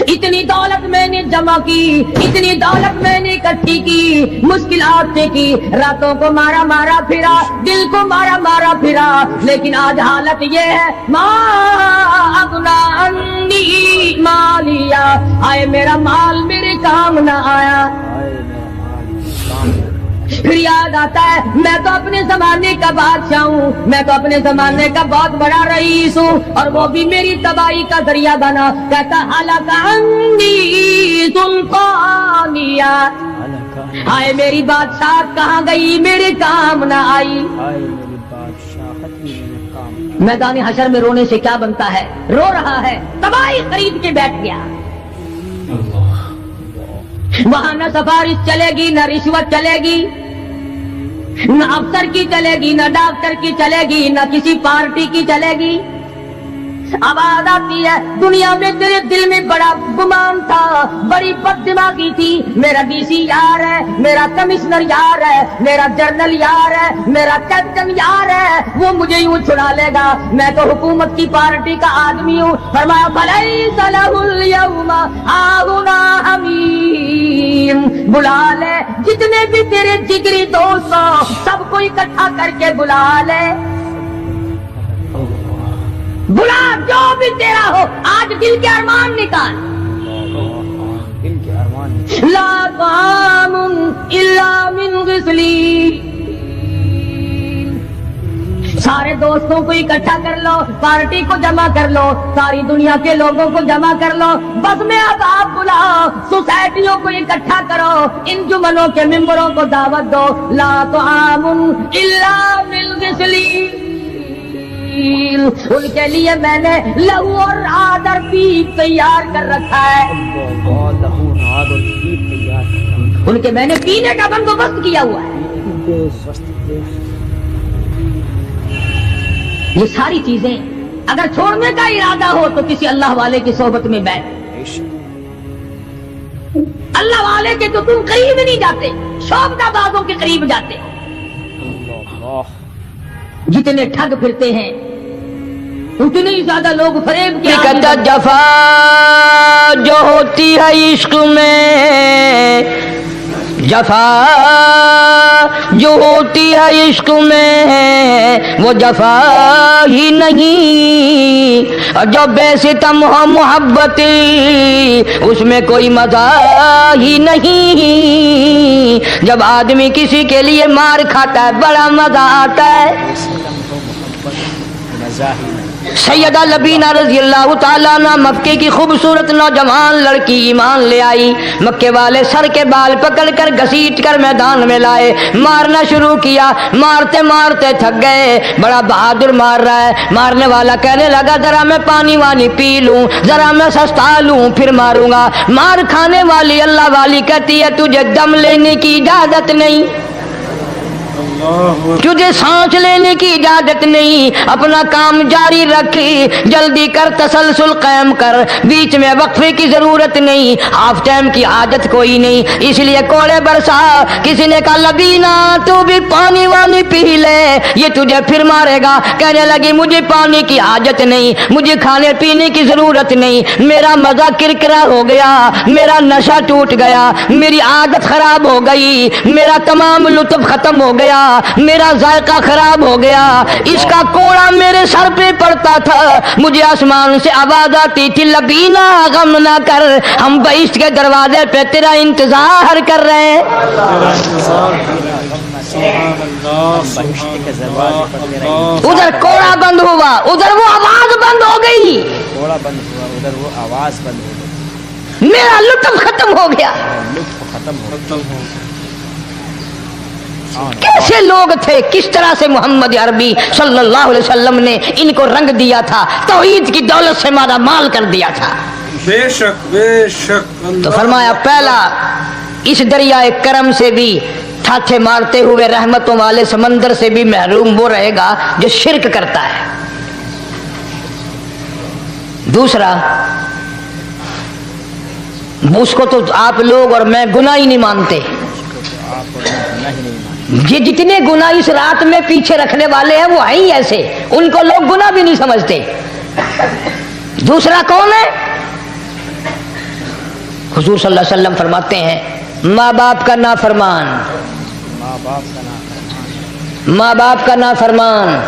اتنی دولت میں نے جمع کی، اتنی دولت میں نے اکٹھی کی، مشکلات سے کی، راتوں کو مارا مارا پھرا، دل کو مارا مارا پھرا، لیکن آج حالت یہ ہے ما اغنا عنی مالیا، آئے میرا مال میرے کام نہ آیا۔ پھر یاد آتا ہے میں تو اپنے زمانے کا بادشاہ ہوں، میں تو اپنے زمانے کا بہت بڑا رئیس ہوں، اور وہ بھی میری تباہی کا ذریعہ بنا۔ کہتا ہلک عنی سلطانیہ، ہائے میری بادشاہ کہاں گئی، میرے کام نہ آئی۔ میدان حشر میں رونے سے کیا بنتا ہے، رو رہا ہے، تباہی خرید کے بیٹھ گیا۔ وہاں نہ سفارش چلے گی، نہ رشوت چلے گی، نہ افسر کی چلے گی، نہ ڈاکٹر کی چلے گی، نہ کسی پارٹی کی چلے گی۔ آواز آتی ہے دنیا میں تیرے دل میں بڑا گمان تھا، بڑی بد دماغی تھی، میرا ڈی سی یار ہے، میرا کمشنر یار ہے، میرا جنرل یار ہے، میرا کیپٹن یار ہے، وہ مجھے یوں چھڑا لے گا، میں تو حکومت کی پارٹی کا آدمی ہوں۔ فرمایا فلیس لہ اليوم ہاہنا حمیم، بلا لے جتنے بھی تیرے جگری دوست ہو، سب کو اکٹھا کر کے بلا لے، بلا جو بھی تیرا ہو، آج دل کے ارمان نکال۔ لا طعام الا من غسلین، سارے دوستوں کو اکٹھا کر لو، پارٹی کو جمع کر لو، ساری دنیا کے لوگوں کو جمع کر لو، بس میں اب آپ بلاؤ، سوسائٹیوں کو اکٹھا کرو، انجمنوں کے ممبروں کو دعوت دو۔ لا طعام الا من غسلین، ان کے لیے میں نے لہو اور آدر پیپ تیار کر رکھا ہے، ان کے میں نے پینے کا بندوبست کیا ہوا ہے۔ یہ ساری چیزیں اگر چھوڑنے کا ارادہ ہو تو کسی اللہ والے کی صحبت میں بیٹھ، اللہ والے کے تو تم قریب نہیں جاتے، شعبدہ بازوں کے قریب جاتے، جتنے ٹھگ پھرتے ہیں اتنے ہی زیادہ لوگ فریب کے جفا جو ہوتی ہے عشق میں، جفا جو ہوتی ہے عشق میں وہ جفا ہی نہیں، اور جو بے ستم ہو محبت اس میں کوئی مزہ ہی نہیں، جب آدمی کسی کے لیے مار کھاتا ہے بڑا مزہ آتا ہے۔ سیدہ لبینہ رضی اللہ تعالیٰ عنہ مکے کی خوبصورت نوجوان لڑکی ایمان لے آئی، مکے والے سر کے بال پکڑ کر گھسیٹ کر میدان میں لائے، مارنا شروع کیا، مارتے مارتے تھک گئے، بڑا بہادر مار رہا ہے، مارنے والا کہنے لگا ذرا میں پانی وانی پی لوں، ذرا میں سستا لوں پھر ماروں گا۔ مار کھانے والی اللہ والی کہتی ہے تجھے دم لینے کی اجازت نہیں، تجھے سانس لینے کی اجازت نہیں، اپنا کام جاری رکھ، جلدی کر، تسلسل قائم کر، بیچ میں وقفے کی ضرورت نہیں، ہاف ٹائم کی عادت کوئی نہیں، اس لیے کوڑے برسا۔ کسی نے کہا لبینہ تو بھی پانی وانی پی لے، یہ تجھے پھر مارے گا۔ کہنے لگی مجھے پانی کی حاجت نہیں، مجھے کھانے پینے کی ضرورت نہیں، میرا مزہ کرکرا ہو گیا، میرا نشہ ٹوٹ گیا، میری عادت خراب ہو گئی، میرا تمام لطف ختم ہو گیا، میرا ذائقہ خراب ہو گیا، اس کا کوڑا میرے سر پہ پڑتا تھا، مجھے آسمان سے آواز آتی تھی لبینہ غم نہ کر، ہم بہشت کے دروازے پہ تیرا انتظار کر رہے ہیں۔ ادھر کوڑا بند ہوا، ادھر وہ آواز بند ہو گئی، کوڑا بند ہوا، ادھر وہ آواز بند ہو گئی، میرا لطف ختم ہو گیا۔ کیسے لوگ تھے، کس طرح سے محمد عربی صلی اللہ علیہ وسلم نے ان کو رنگ دیا تھا، توحید کی دولت سے مالا مال کر دیا تھا۔ بے شک بے شک۔ تو فرمایا پہلا اس دریائے کرم سے بھی تھاچے مارتے ہوئے رحمتوں والے سمندر سے بھی محروم وہ رہے گا جو شرک کرتا ہے۔ دوسرا اس کو تو آپ لوگ اور میں گناہ ہی نہیں مانتے، یہ جتنے گناہ اس رات میں پیچھے رکھنے والے ہیں وہ ہیں ہی ایسے، ان کو لوگ گناہ بھی نہیں سمجھتے۔ دوسرا کون ہے؟ حضور صلی اللہ علیہ وسلم فرماتے ہیں ماں باپ کا نافرمان، ماں باپ کا نافرمان،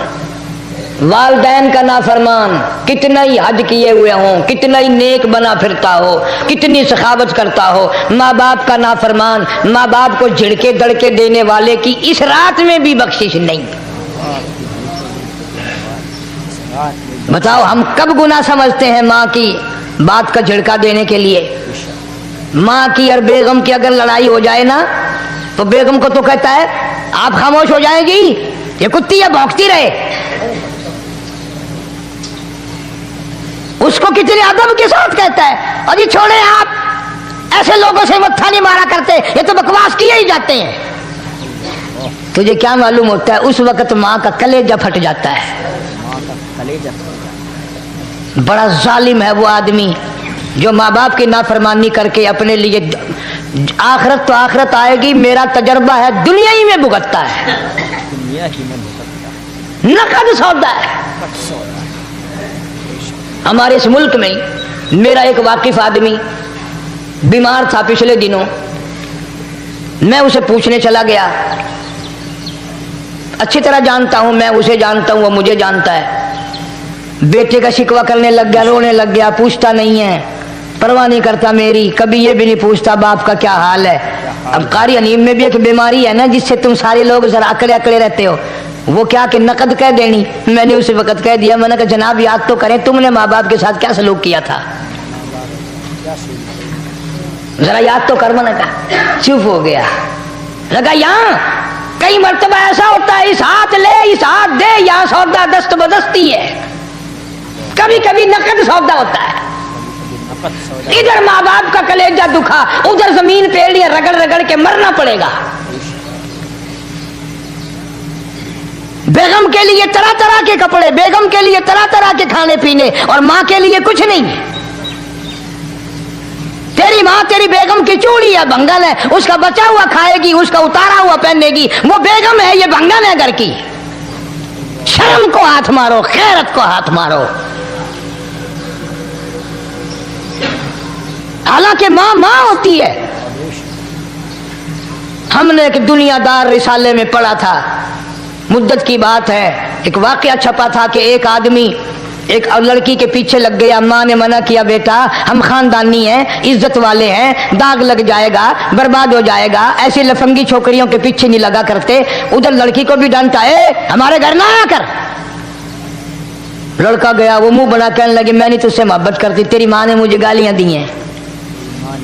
والدین کا نافرمان، کتنا ہی حج کیے ہوئے ہوں، کتنا ہی نیک بنا پھرتا ہو، کتنی سخاوت کرتا ہو، ماں باپ کا نافرمان، ماں باپ کو جھڑکے دڑکے دینے والے کی اس رات میں بھی بخشش نہیں۔ بتاؤ ہم کب گناہ سمجھتے ہیں ماں کی بات کا جھڑکا دینے کے لیے؟ ماں کی اور بیگم کی اگر لڑائی ہو جائے نا تو بیگم کو تو کہتا ہے آپ خاموش ہو جائیں گی، یہ کتی ہے بھونکتی رہے۔ اس کو کتنے ادب کے ساتھ کہتا ہے اور یہ چھوڑے آپ ایسے لوگوں سے متھا نہیں مارا کرتے، یہ تو بکواس کیے ہی جاتے ہیں۔ تجھے کیا معلوم ہوتا ہے اس وقت ماں کا کلیجہ پھٹ جاتا ہے۔ بڑا ظالم ہے وہ آدمی جو ماں باپ کی نافرمانی کر کے اپنے لیے آخرت تو آخرت آئے گی، میرا تجربہ ہے دنیا ہی میں بھگتتا ہے، نقد سودا ہے۔ ہمارے اس ملک میں میرا ایک واقف آدمی بیمار تھا پچھلے دنوں، میں اسے پوچھنے چلا گیا، اچھی طرح جانتا ہوں، میں اسے جانتا ہوں، وہ مجھے جانتا ہے۔ بیٹے کا شکوہ کرنے لگ گیا، رونے لگ گیا، پوچھتا نہیں ہے، پرواہ نہیں کرتا میری، کبھی یہ بھی نہیں پوچھتا باپ کا کیا حال ہے۔ اب قاری انیم میں بھی ایک بیماری ہے نا جس سے تم سارے لوگ ذرا اکڑے اکڑے رہتے ہو، وہ کیا کہ نقد کہہ دینی۔ میں نے اسی وقت کہہ دیا، میں نے کہا جناب یاد تو کریں تم نے ماں باپ کے ساتھ کیا سلوک کیا تھا، ذرا یاد تو کر۔ میں نے کہا چپ ہو گیا، لگا یہاں کئی مرتبہ ایسا ہوتا ہے اس ہاتھ لے اس ہاتھ دے، یہاں سودا دست بدستی ہے، کبھی کبھی نقد سودا ہوتا ہے۔ ادھر ماں باپ کا کلیجہ دکھا، ادھر زمین پیڑ رگڑ رگڑ کے مرنا پڑے گا۔ بیگم کے لیے طرح طرح کے کپڑے، بیگم کے لیے طرح طرح کے کھانے پینے، اور ماں کے لیے کچھ نہیں۔ تیری ماں تیری بیگم کی چوڑی ہے، بھنگن ہے، اس کا بچا ہوا کھائے گی، اس کا اتارا ہوا پہنے گی، وہ بیگم ہے، یہ بھنگن ہے گھر کی۔ شرم کو ہاتھ مارو، خیرت کو ہاتھ مارو۔ حالانکہ ماں ماں ہوتی ہے۔ ہم نے ایک دنیا دار رسالے میں پڑھا تھا، مدت کی بات ہے، ایک واقعہ چھپا تھا کہ ایک آدمی ایک لڑکی کے پیچھے لگ گیا، ماں نے منع کیا بیٹا ہم خاندانی ہیں، عزت والے ہیں، داغ لگ جائے گا، برباد ہو جائے گا، ایسی لفنگی چھوکریوں کے پیچھے نہیں لگا کرتے۔ ادھر لڑکی کو بھی ڈانٹا، ہمارے گھر نہ آیا کر۔ لڑکا گیا، وہ منہ بنا کہنے لگے میں نہیں تجھ سے محبت کرتی، تیری ماں نے مجھے گالیاں دی ہیں۔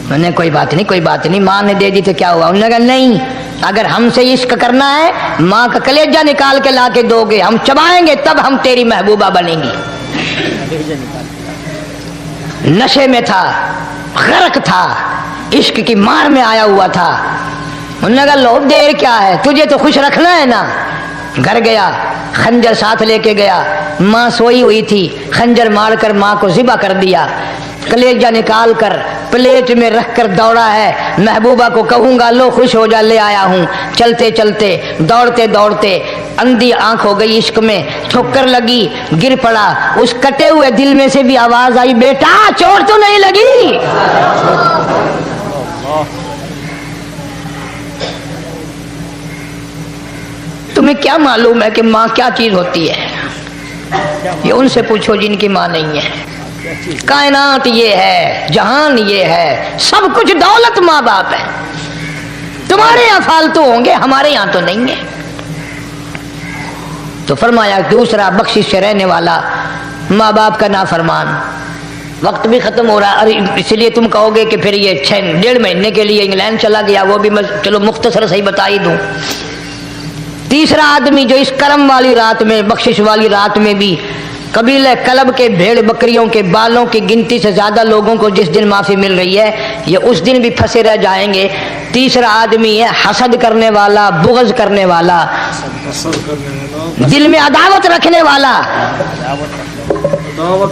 میں نے کوئی بات نہیں کوئی بات نہیں، ماں نے دے دی تو کیا ہوا؟ انہوں نے کہا نہیں، اگر ہم سے عشق کرنا ہے ماں کا کلیجہ نکال کے لا کے دو گے، ہم چبائیں گے تب ہم تیری محبوبہ بنیں گی۔ نشے میں تھا، غرق تھا، عشق کی مار میں آیا ہوا تھا۔ انہوں نے کہا لو دیر کیا ہے، تجھے تو خوش رکھنا ہے نا۔ گھر گیا، خنجر ساتھ لے کے گیا، ماں سوئی ہوئی تھی، خنجر مار کر ماں کو ذبح کر دیا، کلیجہ نکال کر پلیٹ میں رکھ کر دوڑا ہے، محبوبہ کو کہوں گا لو خوش ہو جا، لے آیا ہوں۔ چلتے چلتے دوڑتے دوڑتے اندھی آنکھ ہو گئی عشق میں، ٹھوکر لگی، گر پڑا، اس کٹے ہوئے دل میں سے بھی آواز آئی بیٹا چوٹ تو نہیں لگی؟ تمہیں کیا معلوم ہے کہ ماں کیا چیز ہوتی ہے؟ یہ ان سے پوچھو جن کی ماں نہیں ہے۔ کائنات یہ ہے، جہان یہ ہے، سب کچھ دولت ماں باپ ہے۔ تمہارے یہاں فالتو ہوں گے، ہمارے یہاں تو نہیں ہے۔ تو فرمایا دوسرا بخشش سے رہنے والا ماں باپ کا نافرمان۔ وقت بھی ختم ہو رہا ہے، اس لیے تم کہو گے کہ پھر یہ 1.5 مہینے کے لیے انگلینڈ چلا گیا، وہ بھی میں چلو مختصر صحیح بتا ہی دوں۔ تیسرا آدمی جو اس کرم والی رات میں، بخشش والی رات میں بھی قبیلہ کلب کے بھیڑ بکریوں کے بالوں کی گنتی سے زیادہ لوگوں کو جس دن معافی مل رہی ہے، یہ اس دن بھی پھنسے رہ جائیں گے۔ تیسرا آدمی ہے حسد کرنے والا، بغض کرنے والا، دل میں عداوت رکھنے والا۔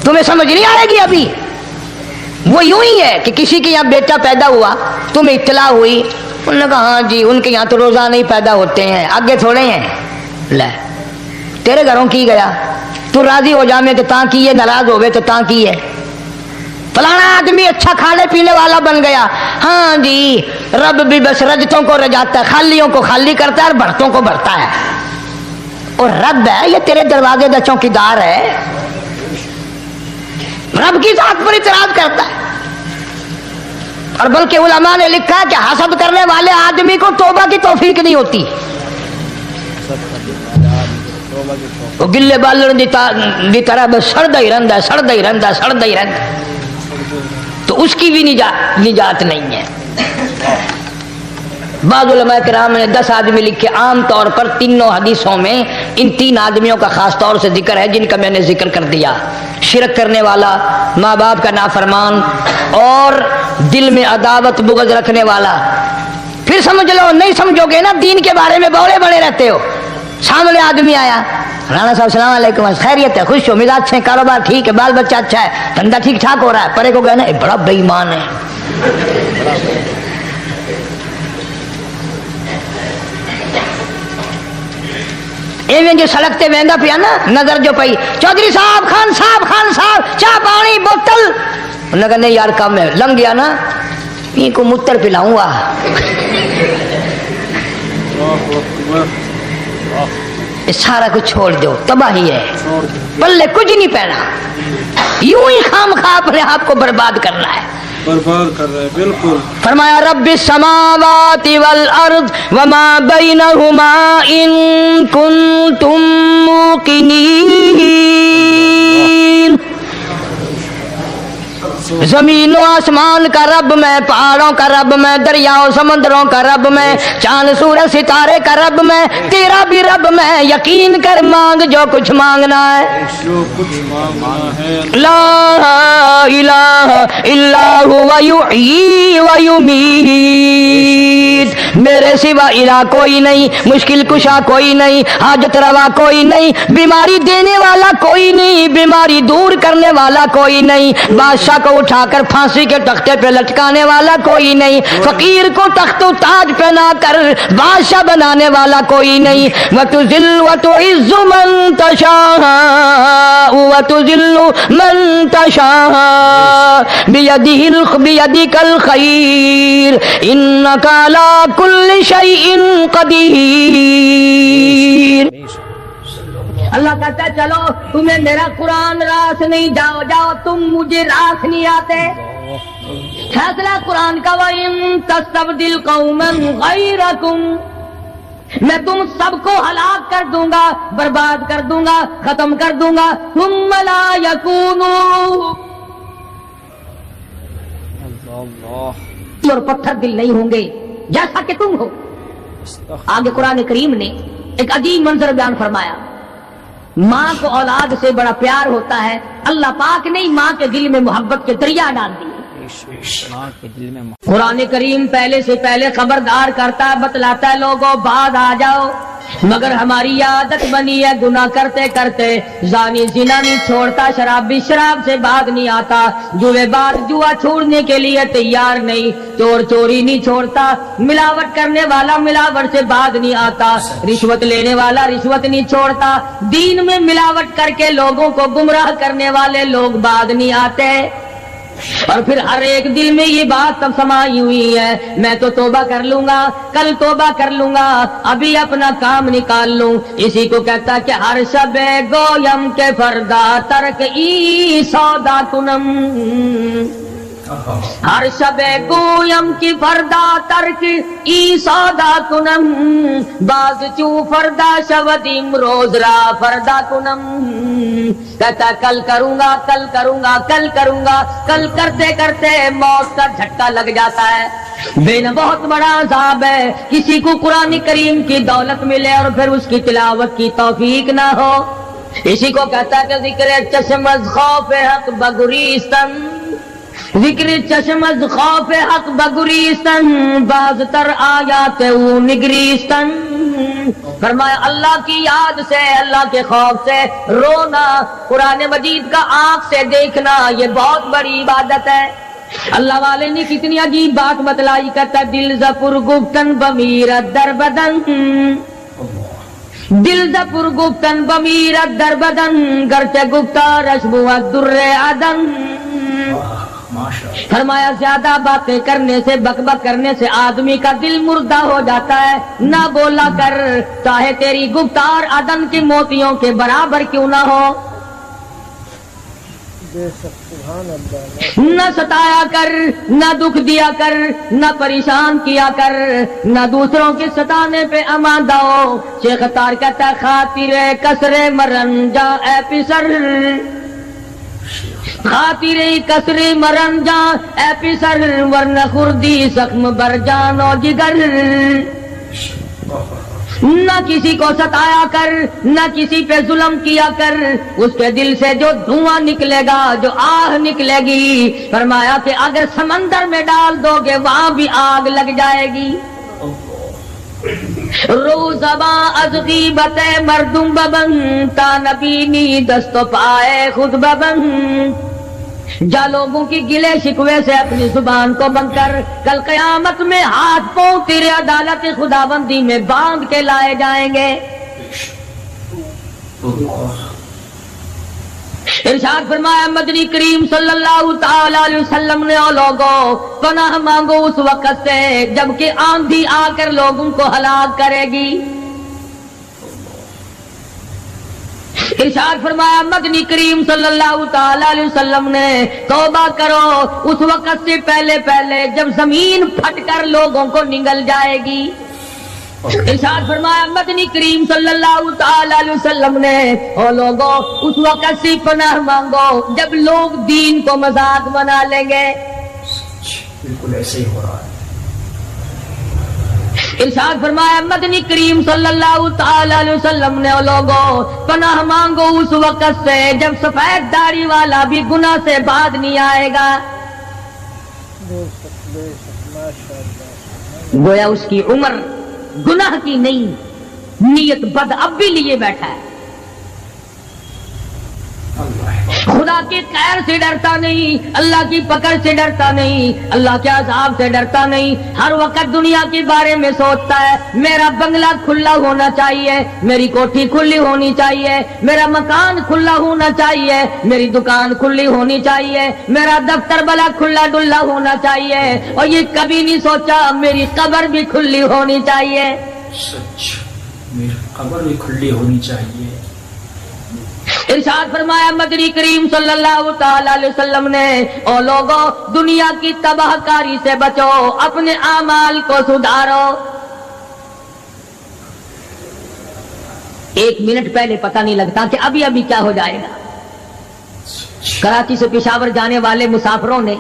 تمہیں سمجھ نہیں آئے گی ابھی؟ وہ یوں ہی ہے کہ کسی کے یہاں بیٹا پیدا ہوا، تمہیں اطلاع ہوئی، انہوں نے کہا ہاں جی ان کے یہاں تو روزانہ ہی پیدا ہوتے ہیں، آگے تھوڑے ہیں. لے تیرے گھروں کی گیا، تو راضی ہو جامے تو تاں کی ہے، ناراض ہوئے تو تاں کی ہے. فلانا آدمی اچھا کھانے پینے والا بن گیا، ہاں جی رب بھی بس رجتوں کو رجاتا ہے، خالیوں کو خالی کرتا ہے اور بھرتوں کو بھرتا ہے. اور رب ہے یہ تیرے دروازے کا چوکیدار ہے، رب کی ذات پر اعتراض کرتا ہے. اور بلکہ علماء نے لکھا ہے کہ حسد کرنے والے آدمی کو توبہ کی توفیق نہیں ہوتی. وہ گلے بالن دی طرح بس سڑدا ہی رہندا ہے، سڑدا ہی رہندا ہے، سڑدا ہی رہندا ہے، تو اس کی بھی نجات نہیں ہے. بعض علماء کرام نے 10 آدمی لکھے. عام طور پر تینوں حدیثوں میں ان 3 آدمیوں کا خاص طور سے ذکر ہے جن کا میں نے ذکر کر دیا. شرک کرنے والا، ماں باپ کا نافرمان، اور دل میں عداوت بغض رکھنے والا. پھر سمجھ لو، نہیں سمجھو گے نا دین کے بارے میں بولے بڑے رہتے ہو. سامنے آدمی آیا، رانا صاحب السلام علیکم، خیریت ہے، خوش ہو، مزاج اچھے، کاروبار ٹھیک ہے، بال بچہ اچھا ہے، دھندا ٹھیک ٹھاک ہو رہا ہے. پرے کو کہنا یہ بڑا بے ایمان ہے. ایویں جو سڑک تے ویندا پیا نا، نظر جو پئی، چودھری صاحب، خان صاحب چاہ پانی بوتل. انہوں نے کہا نہیں یار کم ہے، لنگ گیا نا ان کو متر پلاؤں گا. سارا کچھ چھوڑ دو، تباہی ہے، بلے کچھ نہیں پہنا، یوں ہی خام خواہ اپنے آپ کو برباد کرنا ہے، برباد کر رہا ہے. بالکل. فرمایا رب السماوات والارض وما بینہما ان کنتم موقنین. زمین و آسمان کا رب میں، پہاڑوں کا رب میں، دریاؤں سمندروں کا رب میں، چاند سورج ستارے کا رب میں، تیرا بھی رب میں. یقین کر مانگ جو کچھ مانگنا ہے. جو کچھ مانگنا ہے. لا الہ الا هو یحیی و یمیت. میرے سوا الہ کوئی نہیں، مشکل کشا کوئی نہیں، حاجت روا کوئی نہیں، بیماری دینے والا کوئی نہیں، بیماری دور کرنے والا کوئی نہیں، بادشاہ کو اٹھا کر پھانسی کے تختے پہ لٹکانے والا کوئی نہیں، فقیر کو تخت و تاج پہنا کر بادشاہ بنانے والا کوئی نہیں. وتذل وتعز من تشاء وتذل من تشاء بيدك الخير انك على كل شيء قدير. اللہ کہتا ہے چلو تمہیں میرا قرآن راس نہیں، جاؤ جاؤ تم مجھے راس نہیں آتے. فیصلہ قرآن کا وَإِن تَسْتَبْدِلْ قَوْمًا غَيْرَكُمْ، میں تم سب کو ہلاک کر دوں گا، برباد کر دوں گا، ختم کر دوں گا. ثُمَّ لَا يَكُونُوا، اور پتھر دل نہیں ہوں گے جیسا کہ تم ہو. آگے قرآن کریم نے ایک عجیب منظر بیان فرمایا. ماں کو اولاد سے بڑا پیار ہوتا ہے، اللہ پاک نے ماں کے دل میں محبت کے دریا ڈال دی. قرآن کریم پہلے سے پہلے خبردار کرتا ہے، بتلاتا ہے لوگوں بعد آ جاؤ، مگر ہماری عادت بنی ہے گناہ کرتے کرتے زانی زنا نہیں چھوڑتا، شرابی شراب سے بعد نہیں آتا، جوے بعد جوا چھوڑنے کے لیے تیار نہیں، چور چوری نہیں چھوڑتا، ملاوٹ کرنے والا ملاوٹ سے بعد نہیں آتا، رشوت لینے والا رشوت نہیں چھوڑتا، دین میں ملاوٹ کر کے لوگوں کو گمراہ کرنے والے لوگ بعد نہیں آتے. اور پھر ہر ایک دل میں یہ بات تب سمائی ہوئی ہے، میں تو توبہ کر لوں گا، کل توبہ کر لوں گا، ابھی اپنا کام نکال لوں. اسی کو کہتا کہ ہر شب گویم کے فردا ترک ای سودا کنم، ہر شب گویم کی فردا ترک ای سودا کنم، باز چو فردا شودیم روز را فردا کنم. کہتا کل کروں گا کل کروں گا کل کروں گا، کل کرتے کرتے موت کا جھٹکا لگ جاتا ہے. بین بہت بڑا عذاب ہے کسی کو قرآن کریم کی دولت ملے اور پھر اس کی تلاوت کی توفیق نہ ہو. اسی کو کہتا ہے کہ ذکر چشم از خوف حق بگریستن، ذکر چشم از خوف حق بگریستن، باز تر آیات او نگریستن. فرمایا اللہ کی یاد سے، اللہ کے خوف سے رونا، قرآن مجید کا آنکھ سے دیکھنا، یہ بہت بڑی عبادت ہے. اللہ والے نے کتنی عجیب بات بتلائی، کرتا دل زپر گفتن بمیرت در بدن، دل زپر گفتن بمیرت در بدن، گرچہ گفتارش بود در عدن۔ فرمایا زیادہ باتیں کرنے سے، بک بک کرنے سے آدمی کا دل مردہ ہو جاتا ہے، نہ بولا کر، چاہے تیری گفتار عدن کے موتیوں کے برابر کیوں نہ ہو۔ نہ ستایا کر، نہ دکھ دیا کر، نہ پریشان کیا کر، نہ دوسروں کے ستانے پہ اماندہ ہو۔ شیخ تار کہتا ہے خاطر کسر مرن جا اے پسر، خاطر کسر مرن جا اے پسر، ورنہ خردی زخم بر جان و جگر۔ نہ کسی کو ستایا کر، نہ کسی پہ ظلم کیا کر، اس کے دل سے جو دھواں نکلے گا، جو آہ نکلے گی، فرمایا کہ اگر سمندر میں ڈال دو گے وہاں بھی آگ لگ جائے گی۔ روزباں از غیبت مردم ببن، تا نبینی دست و پائے خود ببن۔ جا لوگوں کی گلے شکوے سے اپنی زبان کو بند کر، کل قیامت میں ہاتھ پاؤں تیرے عدالت خداوندی میں باندھ کے لائے جائیں گے۔ ارشاد فرمایا مدنی کریم صلی اللہ تعالی علیہ وسلم نے، او لوگو پناہ مانگو اس وقت سے جبکہ آندھی آ کر لوگوں کو ہلاک کرے گی۔ ارشاد فرمایا مدنی کریم صلی اللہ تعالی علیہ وسلم نے، توبہ کرو اس وقت سے پہلے پہلے جب زمین پھٹ کر لوگوں کو نگل جائے گی۔ ارشاد فرمایا مدنی کریم صلی اللہ تعالی علیہ وسلم نے، او لوگو اس وقت سے پناہ مانگو جب لوگ دین کو مذاق بنا لیں گے۔ بالکل ایسے ہی ہو رہا ہے۔ ارشاد فرمایا مدنی کریم صلی اللہ تعالی علیہ وسلم نے، او لوگو پناہ مانگو اس وقت سے جب سفید داڑھی والا بھی گناہ سے بعد نہیں آئے گا۔ گویا اس کی عمر گناہ کی نہیں، نیت بد اب بھی لیے بیٹھا ہے، خدا کی خیر سے ڈرتا نہیں، اللہ کی پکڑ سے ڈرتا نہیں، اللہ کے عذاب سے ڈرتا نہیں، ہر وقت دنیا کے بارے میں سوچتا ہے میرا بنگلہ کھلا ہونا چاہیے، میری کوٹھی کھلی ہونی چاہیے، میرا مکان کھلا ہونا چاہیے، میری دکان کھلی ہونی چاہیے، میرا دفتر بلا کھلا ڈلا ہونا چاہیے، اور یہ کبھی نہیں سوچا میری قبر بھی کھلی ہونی چاہیے۔ سچ، میری قبر بھی کھلی ہونی چاہیے۔ ارشاد فرمایا مدنی کریم صلی اللہ تعالی علیہ وسلم نے، او لوگو دنیا کی تباہ کاری سے بچو، اپنے اعمال کو سدھارو۔ ایک منٹ پہلے پتہ نہیں لگتا کہ ابھی ابھی کیا ہو جائے گا۔ کراچی سے پشاور جانے والے مسافروں نے،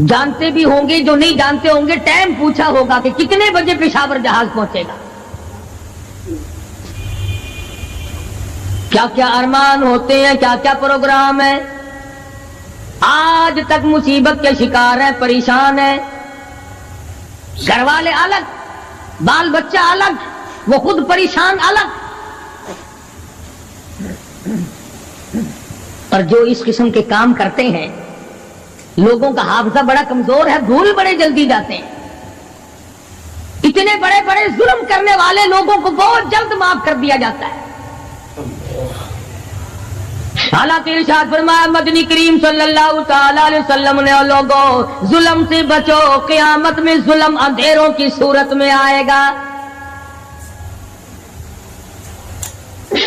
جانتے بھی ہوں گے جو نہیں جانتے ہوں گے، ٹائم پوچھا ہوگا کہ کتنے بجے پشاور جہاز پہنچے گا۔ کیا کیا ارمان ہوتے ہیں، کیا کیا پروگرام ہے، آج تک مصیبت کے شکار ہیں، پریشان ہیں، گھر والے الگ، بال بچہ الگ، وہ خود پریشان الگ، اور جو اس قسم کے کام کرتے ہیں لوگوں کا حافظہ بڑا کمزور ہے، بھول بڑے جلدی جاتے ہیں۔ اتنے بڑے بڑے ظلم کرنے والے لوگوں کو بہت جلد معاف کر دیا جاتا ہے۔ حالانکہ ارشاد فرمایا مدنی کریم صلی اللہ تعالی علیہ وسلم نے، لوگوں ظلم سے بچو، قیامت میں ظلم اندھیروں کی صورت میں آئے گا۔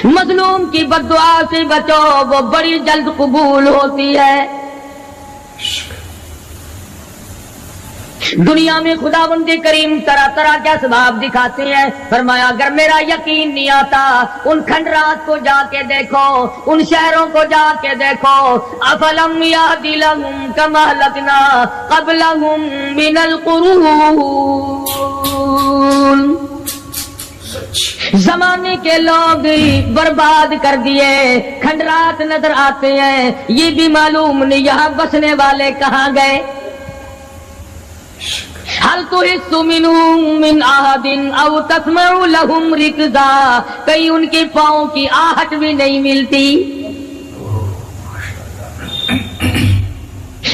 مظلوم کی بد دعا سے بچو، وہ بڑی جلد قبول ہوتی ہے۔ دنیا میں خداوند کریم طرح طرح کے اسباب دکھاتے ہیں، فرمایا اگر میرا یقین نہیں آتا ان کھنڈرات کو جا کے دیکھو، ان شہروں کو جا کے دیکھو۔ افلم یہد لہم کما اہلکنا قبلہم من القرون، زمانے کے لوگ برباد کر دیے، کھنڈرات نظر آتے ہیں، یہ بھی معلوم نہیں یہاں بسنے والے کہاں گئے۔ حل تحس منهم من احد او تسمع لهم رکزا، کہیں ان کے پاؤں کی آہٹ بھی نہیں ملتی۔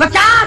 50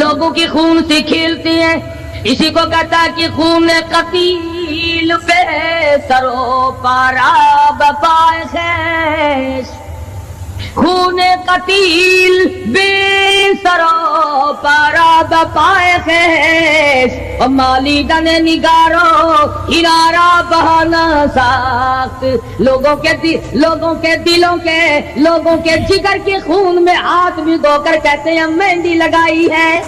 لوگوں کی خون سے کھیلتے ہیں. اسی کو کہتا ہے کہ خون قتیل بے سرو پارا بپائے خیش. خون قتیل بے سرو پارا بپائے خیش. اور مالی دن نگارو کنارا بہانا ساخت. لوگوں کے دلوں کے لوگوں کے جگر کے خون میں ہاتھ بھگو کر کہتے ہیں مہندی لگائی ہے.